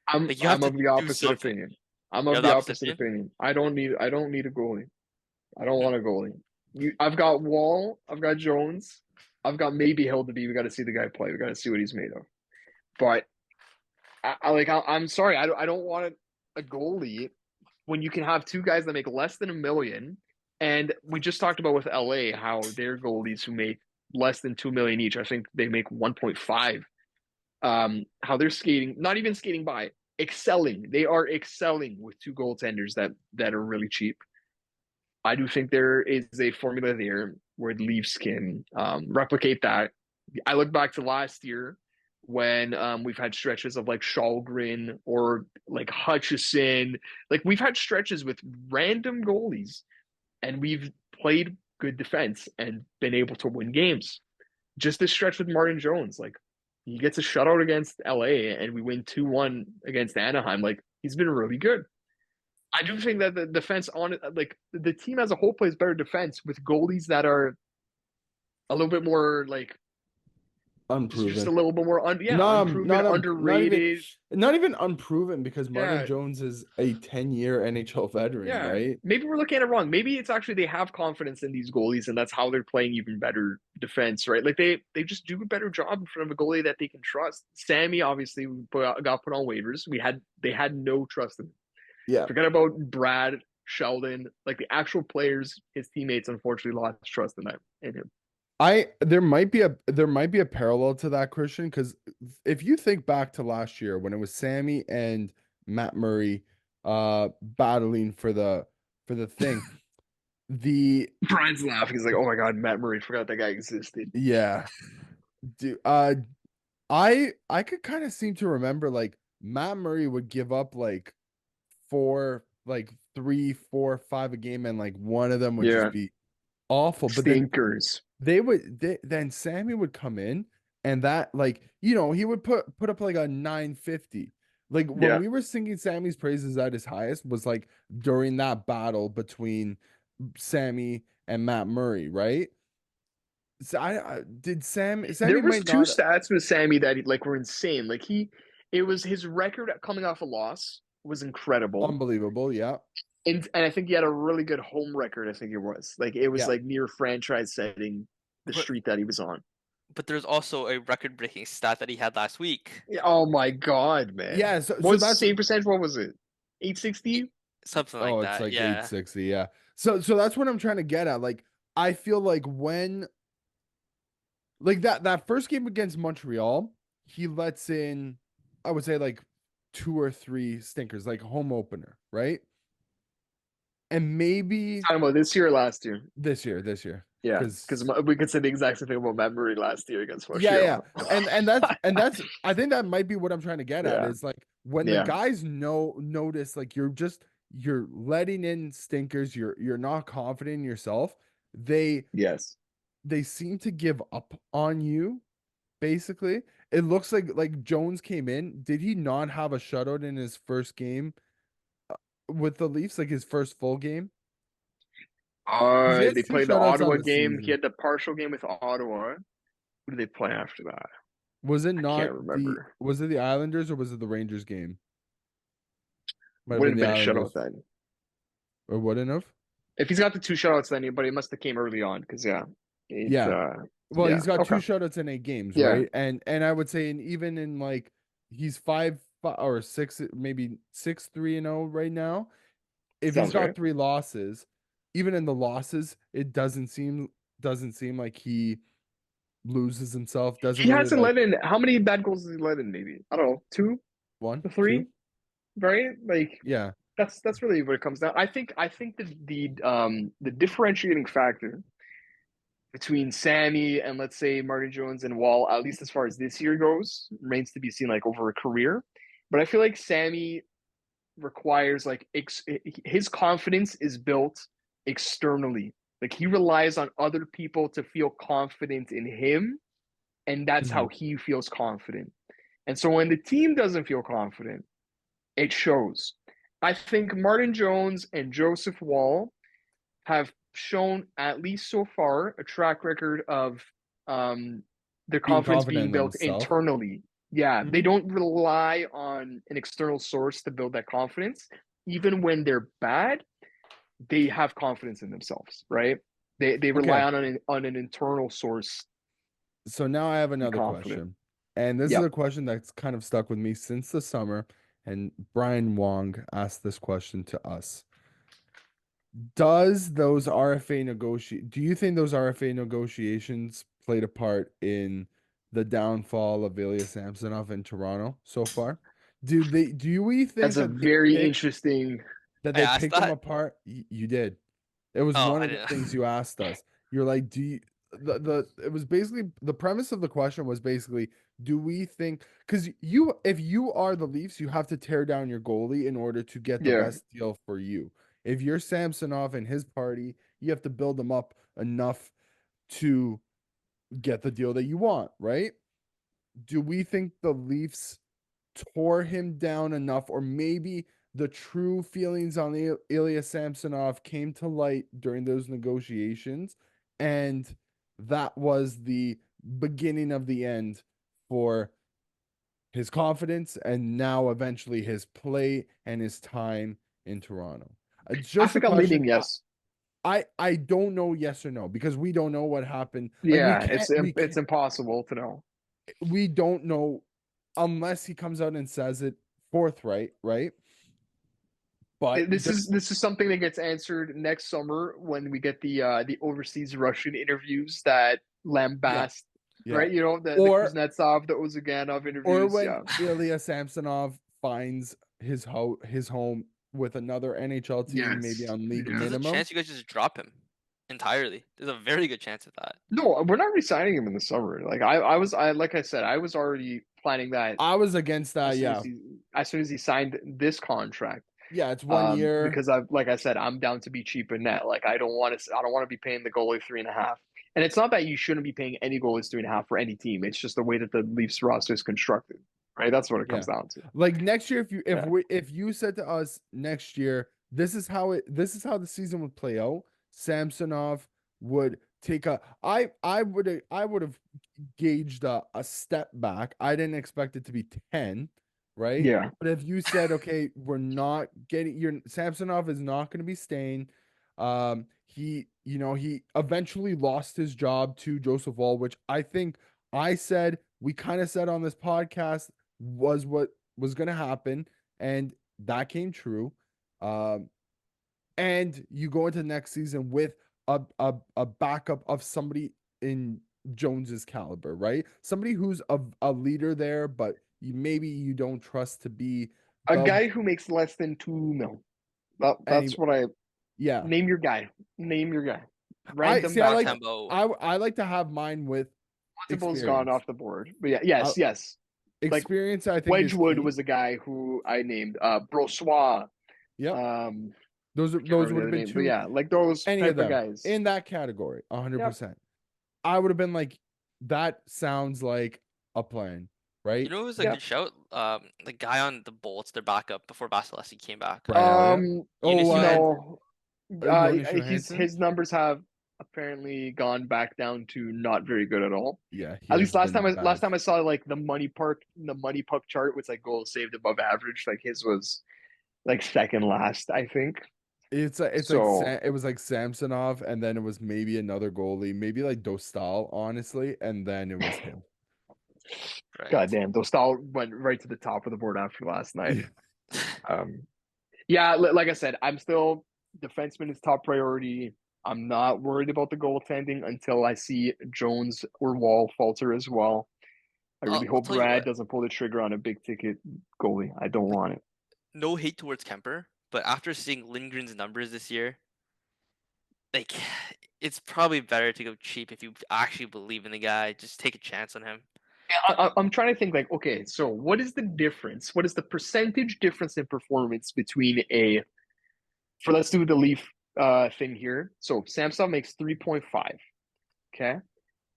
I'm Like you have I'm to of the do opposite something. opinion. I'm You of have the the opposite opposite opinion. opinion. I don't need a goalie. I don't Mm. want a goalie. I've got Wall, I've got Jones, I've got maybe Hildeby. We got to see the guy play. We got to see what he's made of. But I'm sorry, I don't want a goalie when you can have two guys that make less than $1 million. And we just talked about with LA how their goalies who make less than 2 million each, I think they make 1.5. How they're skating, not even skating by, excelling. They are excelling with two goaltenders that are really cheap. I do think there is a formula there where the Leafs can replicate that. I look back to last year when we've had stretches of like Shalgren or like Hutchison. Like we've had stretches with random goalies and we've played good defense and been able to win games. Just this stretch with Martin Jones, like he gets a shutout against LA and we win 2-1 against Anaheim. Like he's been really good. I do think that the defense on it, like the team as a whole plays better defense with goalies that are a little bit more like just a Unproven. little bit more No, unproven, underrated. not even unproven because Martin Yeah, Jones is a 10-year NHL veteran, yeah. right? Maybe we're looking at it wrong. Maybe it's actually they have confidence in these goalies and that's how they're playing even better defense, right? Like they just do a better job in front of a goalie that they can trust. Sammy obviously got put on waivers. They had no trust in him. Yeah. Forget about Brad, Sheldon, like the actual players, his teammates unfortunately lost trust in him. There might be a parallel to that, Christian, because if you think back to last year when it was Sammy and Matt Murray battling for the thing, the Brian's laughing. He's like, "Oh my god, Matt Murray! Forgot that guy existed." yeah, dude, I could kind of seem to remember like Matt Murray would give up like three, four, five a game, and like one of them would just Yeah, be awful. But then stinkers. then Sammy would come in and that like he would put up like a 950. Like when Yeah, we were singing Sammy's praises at his highest was like during that battle between Sammy and Matt Murray, right? So I did Sammy there was might two not stats with Sammy that like were insane. Like it was his record coming off a loss was incredible, unbelievable, yeah. and I think he had a really good home record. I think it was like it was Yeah. like near franchise setting the But streak that he was on. but there's also a record-breaking stat that he had last week. Yeah, oh my god, man! Yeah, so What's that's save percentage? What was it? 860. Something like oh, it's that. like Yeah. 860, yeah. So that's what I'm trying to get at. Like I feel like when like that first game against Montreal, he lets in, I would say like two or three stinkers, like home opener, right? And maybe Talking about this year or last year? this year, Yeah, because because we could say the exact same thing about Matt Murray last year against yeah, Montreal. and that's I think that might be what I'm trying to get at Yeah, is like when the yeah, guys notice like you're letting in stinkers, you're not confident in yourself, they yes. they seem to give up on you. Basically, it looks like Jones came in. Did he not have a shutout in his first game with the Leafs, like his first full game? Because he has They two played the shutouts on Ottawa the game. He season. had the partial game with Ottawa. Who did they play after that? Was it I can't not remember. was it the Islanders or was it the Rangers game? Might have been Wouldn't the have been a shutout Islanders then. or wouldn't have. If he's got the two shutouts, then but it must have came early on because Yeah. Well, yeah, he's got two okay, shutouts in 8 games, yeah, right? And I would say, and even in like he's five or six, maybe 6-3-0 right now. If he's sounds got right. three losses, even in the losses, it doesn't seem like he loses himself. Doesn't He really hasn't like let in how many bad goals has he let in? Maybe I don't know, two, one, three, two. right? Like Yeah. that's really what it comes down. I think the differentiating factor between Sammy and let's say Martin Jones and Wall, at least as far as this year goes, remains to be seen like over a career. But I feel like Sammy requires like his confidence is built externally. Like he relies on other people to feel confident in him, and that's Mhm. how he feels confident. And so when the team doesn't feel confident, it shows. I think Martin Jones and Joseph Wall have shown, at least so far, a track record of um, their Being confidence confident being in built themselves. internally. Yeah, they Mhm. don't rely on an external source to build that confidence. Even when they're bad, they have confidence in themselves, right? They rely Okay. on an internal source So now I have to be another confident. question. And this is Yep. a question that's kind of stuck with me since the summer. And Brian Wong asked this question to us. Do you think those RFA negotiations played a part in the downfall of Ilya Samsonov in Toronto so far? Do we think That's a that they very picked interesting. that I they asked picked him that. apart? You did. It was Oh, one I of the didn't. things you asked us. You're like, do you the it was basically the premise of the question was basically, do we think because you if you are the Leafs, you have to tear down your goalie in order to get the Yeah. best deal for you. If you're Samsonov and his party, you have to build them up enough to get the deal that you want, right? Do we think the Leafs tore him down enough, or maybe the true feelings on Ilya Samsonov came to light during those negotiations, and that was the beginning of the end for his confidence and now eventually his play and his time in Toronto. I Just a think I'm leaning question. yes. I don't know yes or no because we don't know what happened. Like Yeah, it's impossible to know. we don't know unless he comes out and says it forthright, right? But This is something that gets answered next summer when we get the overseas Russian interviews that yeah, lambast, yeah. right? You know, the Or Kuznetsov, the Ozuganov or interviews. when Yeah. Ilya Samsonov finds his home with another NHL team, maybe Yes. on league Yeah. There's a minimum. chance you guys just drop him entirely. There's a very good chance of that. No, we're not resigning him in the summer. I like I said, I was already planning that I was against that. as soon as Yeah, he signed this contract. yeah. It's 1 year. Because like I said, I'm down to be cheap in net. Like I don't want to be paying the goalie 3.5. And it's not that you shouldn't be paying any goalies 3.5 for any team. It's just the way that the Leafs roster is constructed, right? That's what it comes Yeah. down to. Like next year, Yeah. if you said to us next year, this is how the season would play out. Samsonov would take a I would have gauged a step back. I didn't expect it to be 10, right? Yeah. But if you said, okay, we're not getting your Samsonov is not going to be staying. He eventually lost his job to Joseph Wall, which I think I said we kind of said on this podcast was what was going to happen, and that came true. Um, and you go into next season with a backup of somebody in Jones's caliber, right? Somebody who's a leader there, but maybe you don't trust to be A the guy who makes less than 2 mil. any That's what I yeah. name your guy. Name your guy. I Random see. I like backup. Montembeau. I like to have mine with Montembeau's gone experience. off the board. But yeah, I, yes. Like experience, I think, is Wedgwood key. was the guy who I named. Brossois. Yep. Um, can't Those remember the would have other been name, but two yeah, like those any of type of them guys. in that category, Yep. 100%. I would have been like, that sounds like a plan, You right? know who was a Yeah. good shout? The guy on the Bolts, their backup before Vasilevsky came back. Brian Elliott. Oh, Eunice Johansson. No. Jonas Johansson. His numbers have apparently gone back down to not very good at all. Yeah, he At has least been last bad. time I saw like the money puck chart was like goals saved above average. Like his was like second last, I think. It's like So It was like Samsonov, and then it was maybe another goalie, maybe like Dostal, honestly, and then it was him. Right. goddamn, Dostal went right to the top of the board after last night. Yeah. Yeah, like I said, I'm still defenseman is top priority. I'm not worried about the goaltending until I see Jones or Wall falter as well. I really I'll hope tell you Brad what. doesn't pull the trigger on a big ticket goalie. I don't Like, want it. no hate towards Kemper, but after seeing Lindgren's numbers this year, like it's probably better to go cheap if you actually believe in the guy. Just take a chance on him. I'm trying to think like, okay, so what is the difference? What is the percentage difference in performance between let's do the Leaf thing here. So Samsung makes 3.5. Okay.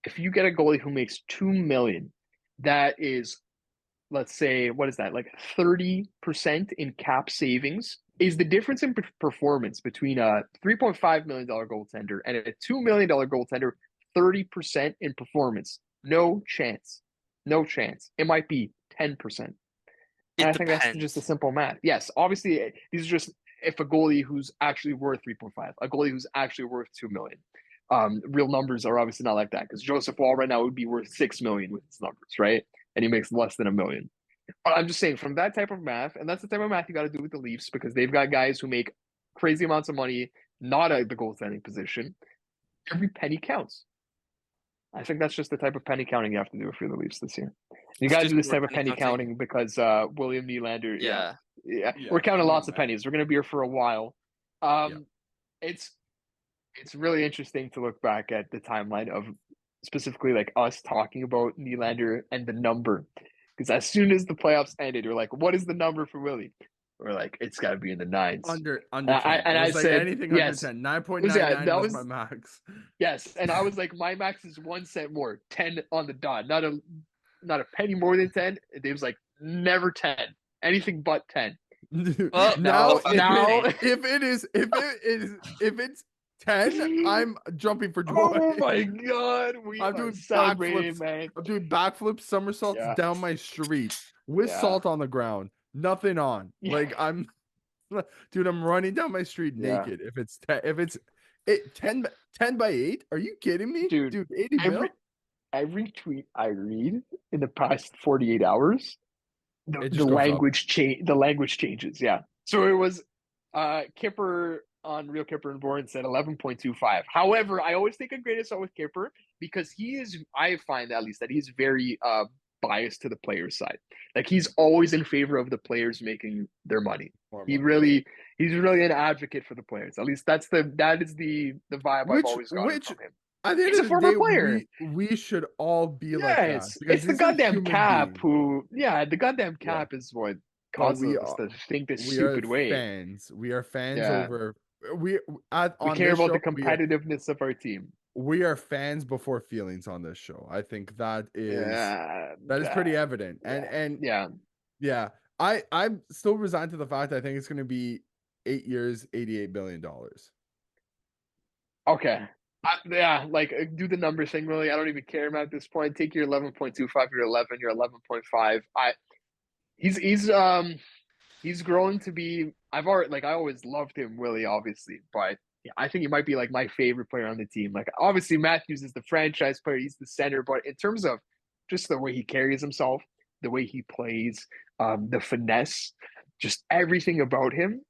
If you get a goalie who makes 2 million, that is, let's say, what is that? Like 30% in cap savings. Is the difference in performance between a $3.5 million goaltender and a $2 million goaltender 30% in performance? No chance. No chance. It might be 10%. And It I think that's just a depends. simple math. Yes, obviously, these are just if a goalie who's actually worth 3.5, a goalie who's actually worth 2 million. Real numbers are obviously not like that because Joseph Wall right now would be worth 6 million with his numbers, right? And he makes less than a million. But I'm just saying, from that type of math, and that's the type of math you got to do with the Leafs because they've got guys who make crazy amounts of money, not at the goaltending position. Every penny counts. I think that's just the type of penny counting you have to do if you're the Leafs this year. You Let's got to do do some this more type of penny penny counting. counting because William Nylander, Yeah. yeah, Yeah, we're counting come lots on, of man. pennies. We're gonna be here for a while. Yeah. It's really interesting to look back at the timeline of specifically like us talking about Nylander and the number, because as soon as the playoffs ended, we're like, "What is the number for Willie?" We're like, "It's got to be in the nines." Under And 10. It I was like said, anything under "Yes, 10. yeah, 9.99 that was my was max. yes." And I was like, "My max is 1 cent more, 10 on the dot, not a penny more than 10." And Dave's like, "Never 10, anything but 10." Well, Now, If it's 10, I'm jumping for joy. oh my God, we I'm are doing celebrating, backflips. man. I'm doing backflips, somersaults Yeah, down my street with yeah, salt on the ground. Nothing on. yeah, Like dude, I'm running down my street yeah. naked. If it's 10, if it's 10 by 8, are you kidding me? Dude, Dude, 80 every mil? every tweet I read in the past 48 hours, It the just goes up. language changes. Yeah. So it was Kipper on Real Kipper and Born said 11.25. However, I always take a grain of salt with Kipper because I find at least that he's very biased to the players' side. Like he's always in favor of the players making their money. More He money, yeah. he's really an advocate for the players. At least that is the vibe I've Which always gotten from him. at the end He's a of the former day, player. we should all be like Yeah, that because it's the these are goddamn human cap beings. who the goddamn Yeah. cap is what But causes us to think this we are stupid way. fans. We are fans Yeah. over We on care this about show, the competitiveness of our team. we are fans before feelings on this show. I think that is pretty evident. And yeah. yeah, I'm still resigned to the fact I think it's going to be 8 years, $88 billion. Okay. Yeah, like do the number thing, really. I don't even care about at this point. Take your 11.25, your 11, your 11.5. He's he's grown to be. I always loved him, Willie, obviously, but I think he might be like my favorite player on the team. Like obviously Matthews is the franchise player, he's the center, but in terms of just the way he carries himself, the way he plays, the finesse, just everything about him,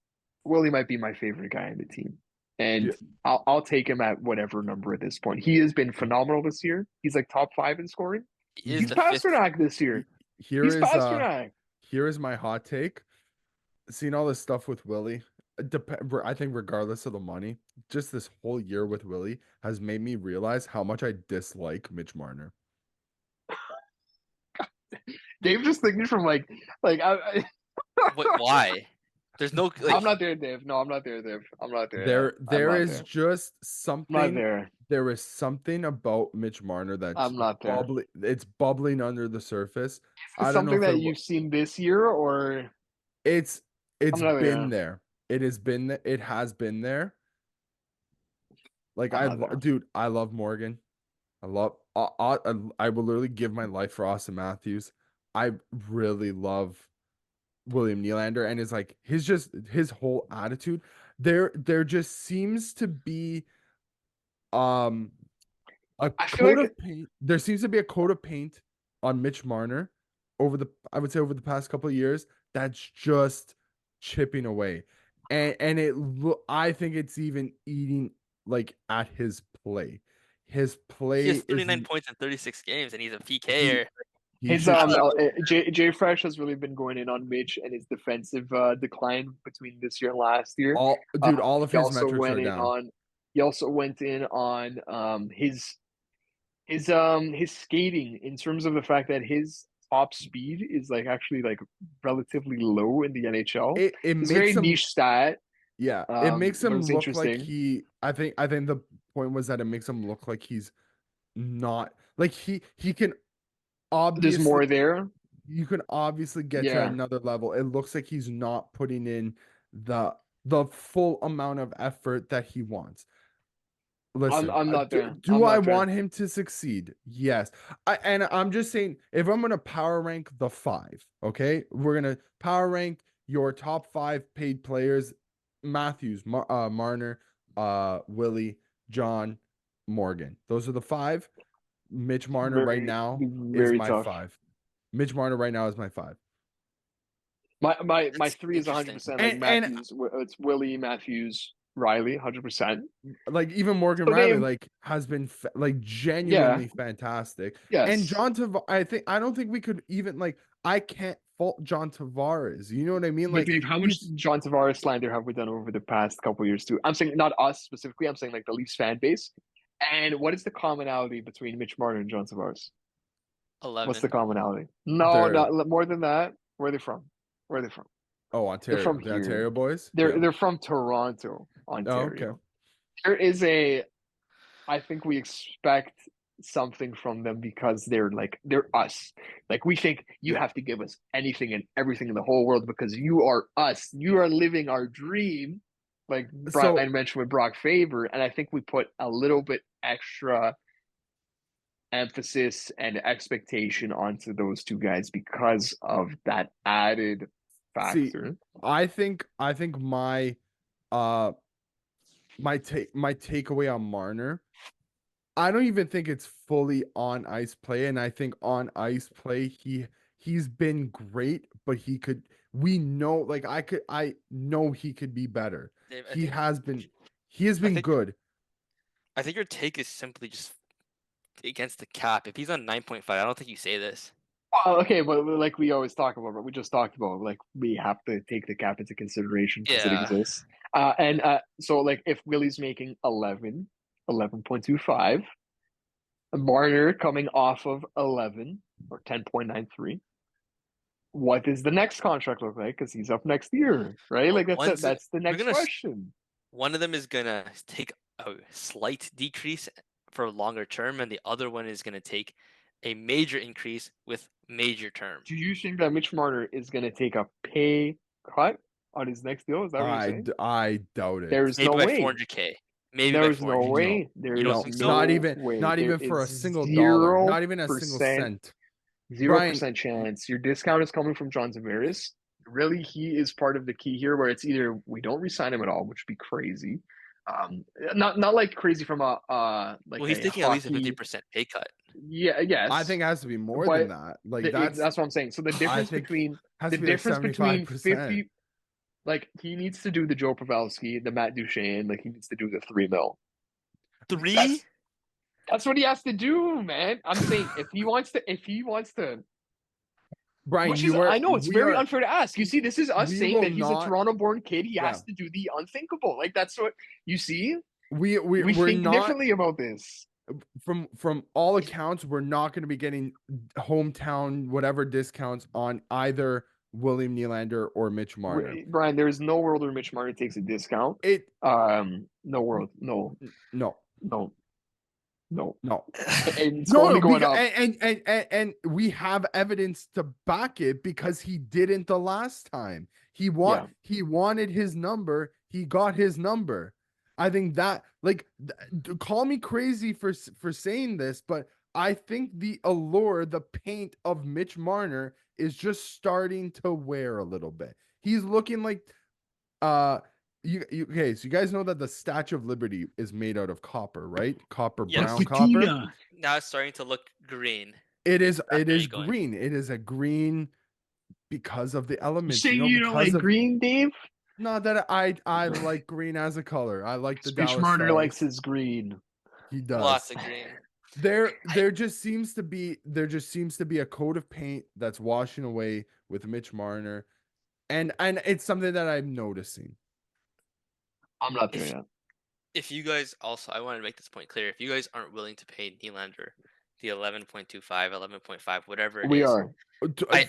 Willie might be my favorite guy on the team. Yeah. And I'll take him at whatever number at this point. He has been phenomenal this year. He's like top 5 in scoring. He is He's the fifth. Pasternak this year. Here He's is Pasternak. here is my hot take. Seeing all this stuff with Willie, I think regardless of the money, just this whole year with Willie has made me realize how much I dislike Mitch Marner. Dave just thinking from Why? There's no I'm not there, Dave. No, I'm not there, Dave. I'm not there. There not is there. just I'm not something. there. There is something about Mitch Marner that's I'm not there. bubbling. It's bubbling under the surface. Is I this don't know something if that you've seen this year, or it's I'm not been there. there. It has been there. Like I'm not there. dude, I love Morgan. I love I will literally give my life for Austin Matthews. I really love William Nylander and his whole attitude. There just seems to be a I feel coat like of paint. There seems to be a coat of paint on Mitch Marner over the past couple of years that's just chipping away. And I think it's even eating like at his play. His play He has 39 isn't points in 36 games, and he's a he, PKer. he's his just Jay Fresh has really been going in on Mitch and his defensive decline between this year and last year. all of He his also metrics went are in down. on his skating in terms of the fact that his top speed is like actually like relatively low in the NHL. It It's a very makes him niche stat. it makes But him it's look like interesting. I think the point was that it makes him look like he's not like he can There's obviously more there. you can obviously get to Yeah. another level. It looks like he's not putting in the full amount of effort that he wants. Listen, I'm not there. do I'm I not there. want him to succeed? Yes. And I'm just saying, if I'm gonna power rank the 5, okay, we're gonna power rank your top 5 paid players: Matthews, Marner, Willie, John, Morgan. Those are the 5. Mitch Marner right now is Very my tough. 5. Mitch Marner right now is my 5. My That's 3 is 100% interesting. like And Matthews. It's Willie, Matthews, Riley, 100%. like even Morgan So Riley name, like has been like yeah, genuinely fantastic. And yes. John I don't think we could even like I can't fault John Tavares. You know what I mean? But Like Dave, how much John Tavares slander have we done over the past couple years too? I'm saying not us specifically. I'm saying like the Leafs fan base. And what is the commonality between Mitch Marner and John Tavares? What's 11. the commonality? No, they're not more than that. Where are they from? Where are they from? They're Ontario, from the here. Ontario boys. They're from Toronto, Oh, okay. Ontario. There is a I think we expect something from them because they're us. Like we think you Yeah. have to give us anything and everything in the whole world because you are us. You are living our dream. Like So Brian mentioned with Brock Faber, and I think we put a little bit extra emphasis and expectation onto those two guys because of that added see, factor. I think my uh my takeaway on Marner, I don't even think it's fully on ice play, and I think on ice play he's been great, but we know like I know he could be better. Dave, He has I been think good. I think your take is simply just against the cap. If he's on 9.5, I don't think you say this. Well, okay, but like we always talk about, but we just talked about, like we have to take the cap into consideration because it Yeah. exists. And so like if Willie's making 11.25, Marner coming off of 11 or 10.93, what does the next contract look like? Because he's up next year, right? Well, Like that's the next question. one of them is gonna take a slight decrease for a longer term, and the other one is gonna take a major increase with major term. Do you think that Mitch Marner is going to take a pay cut on his next deal? Is that what you're saying? I doubt it. There's Maybe no by way. 400K. Maybe by There's no 400K. way. You don't There's think so? Not no even way. There for a is single dollar, not even a 0%, single cent. 0% chance. Your discount is coming from John Tavares. Really, he is part of the key here where it's either we don't resign him at all, which would be crazy. Not like crazy from a like Well, he's a taking at least a hockey. 50% pay cut. Yeah, yes. I think it has to be more But than that. Like that's what I'm saying. So the I difference think between has the to be like difference between 75%. 50, like he needs to do the Joe Pavelski, the Matt Duchene, like he needs to do the 3 mil. 3? That's what he has to do, man. I'm saying if he wants to, Brian, which is I know it's we very are unfair to ask. You see, this is us we saying will that he's a not Toronto-born kid. He yeah. has to do the unthinkable. Like that's what you see. We We're think not differently about this. from all accounts, we're not going to be getting hometown whatever discounts on either William Nylander or Mitch Marner. Brian, there is no world where Mitch Marner takes a discount. No world. No. No. And it's only going up. And we have evidence to back it because he didn't the last time. He wanted his number, he got his number. I think that like call me crazy for saying this, but I think the allure, the paint of Mitch Marner is just starting to wear a little bit. He's looking like okay, so you guys know that the Statue of Liberty is made out of copper, right? Copper, Yes. brown copper. Now it's starting to look green. It is going. green. It is a green because of the elements. Saying you don't like green, Dave? No, that I like green as a color. I like the Mitch Dallas Marner Stars. likes his green. He does. Lots of green. There just seems to be a coat of paint that's washing away with Mitch Marner, and it's something that I'm noticing. I'm not there yet. If you guys also, I want to make this point clear. If you guys aren't willing to pay Nylander the 11.25, 11.5, whatever it is, we are.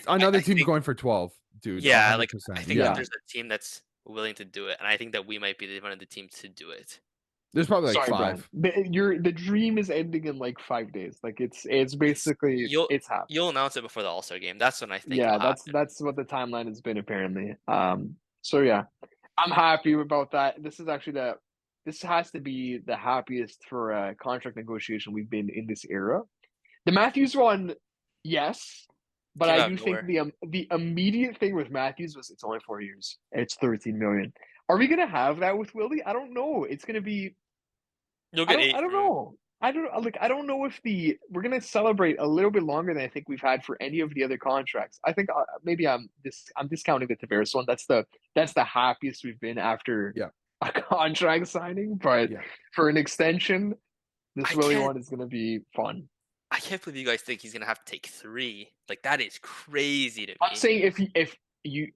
Another team's going for 12, dude. Yeah, 100%. like I think that there's a team that's willing to do it, and I think that we might be one of the teams to do it. There's probably like 5. The dream is ending in like 5 days. Like it's basically it's happening. You'll announce it before the All-Star game. That's when I think. Yeah, that's what the timeline has been apparently. So yeah, I'm happy about that. This this has to be the happiest for a contract negotiation we've been in this era. The Matthews one, yes, but Came I out do of think nowhere. the immediate thing with Matthews was it's only 4 years and it's 13 million. Are we gonna have that with Willie? I don't know. It's gonna be. You'll I get don't. 8 I don't from him. know. I don't like. I don't know if we're gonna celebrate a little bit longer than I think we've had for any of the other contracts. I think maybe I'm discounting the Tavares one. That's the happiest we've been after Yeah. a contract signing. But Yeah. for an extension, this I Willie can't one is gonna be fun. I can't believe you guys think he's gonna have to take 3. Like that is crazy to I'm me. saying if you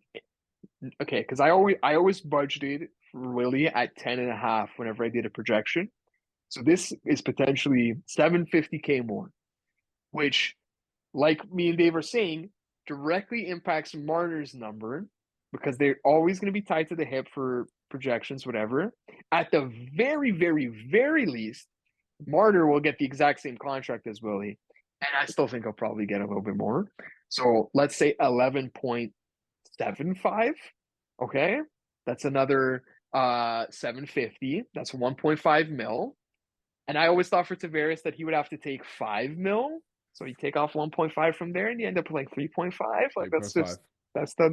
okay, because I always budgeted for Willie at 10.5 whenever I did a projection. So this is potentially 750K more, which, like me and Dave are saying, directly impacts Marner's number because they're always going to be tied to the hip for projections, whatever. At the very, very, very least, Marner will get the exact same contract as Willie. And I still think he'll probably get a little bit more. So let's say 11.75. Okay. That's another 750. That's 1.5 mil. And I always thought for Tavares that he would have to take 5 mil. So you take off 1.5 from there and you end up with like 3.5. Like that's 3.5. just that's the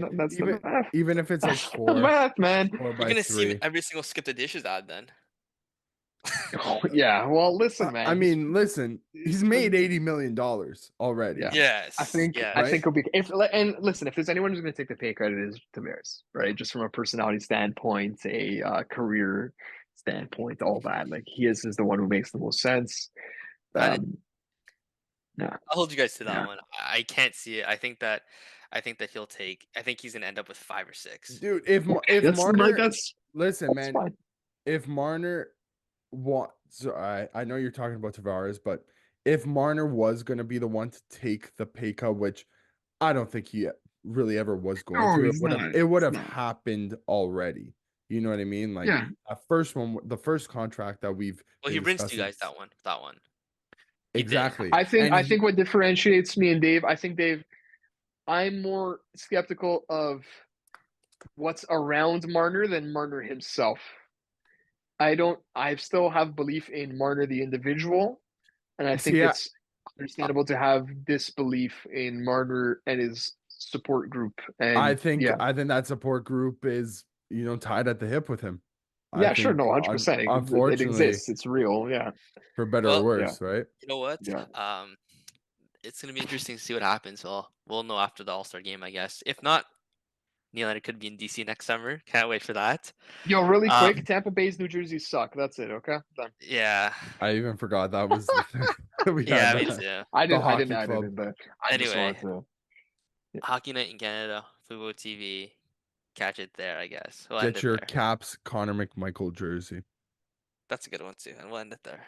math. Even if it's like That's the 4 math, man. or You're by gonna see him 3. every single skip the dishes ad then. Oh, yeah. Well, listen, man. I mean, listen, he's made $80 million already. Yeah. Yes. I think yes. he'll be and listen, if there's anyone who's going to take the pay credit, it is Tavares, right? Just from a personality standpoint, a career standpoint, all that. Like he is the one who makes the most sense. I- Yeah, I'll hold you guys to that Yeah. one. I can't see it. I think that he'll take. I think he's gonna end up with 5 or 6. Dude, if that's Marner, that's listen, that's man, fine. if Marner so I know you're talking about Tavares, but if Marner was going to be the one to take the pay cut, which I don't think he really ever was going No, to, he's not. it would He's have not. happened already. You know what I mean? Like Yeah. the first contract that we've Well, been he rinsed you discussing. guys that one. He did. Exactly. I think And what differentiates me and Dave, I think Dave, I'm more skeptical of what's around Marner than Marner himself. I still have belief in Marner the individual, and I think See, it's understandable to have disbelief in Marner and his support group. I And think yeah, that support group is, tied at the hip with him. I yeah, sure, think no, 100%. It unfortunately, exists. It's real. Yeah, for better or Well, yeah, worse, right? you know what? yeah. It's gonna be interesting to see what happens. Well, we'll know after the All-Star game, I guess. If not, Nylander could be in DC next summer. Can't wait for that. Yo, really Um, quick, Tampa Bay's New Jersey suck. That's it. Okay, done. yeah, I even forgot that was the thing. We yeah, had me the, too. I the didn't. I didn't hockey add it club. in the. I just Anyway, wanted to. Hockey Night in Canada, Fubo TV. Catch it there, I guess. We'll end Get it your there. Caps Connor McMichael jersey. That's a good one too, and we'll end it there.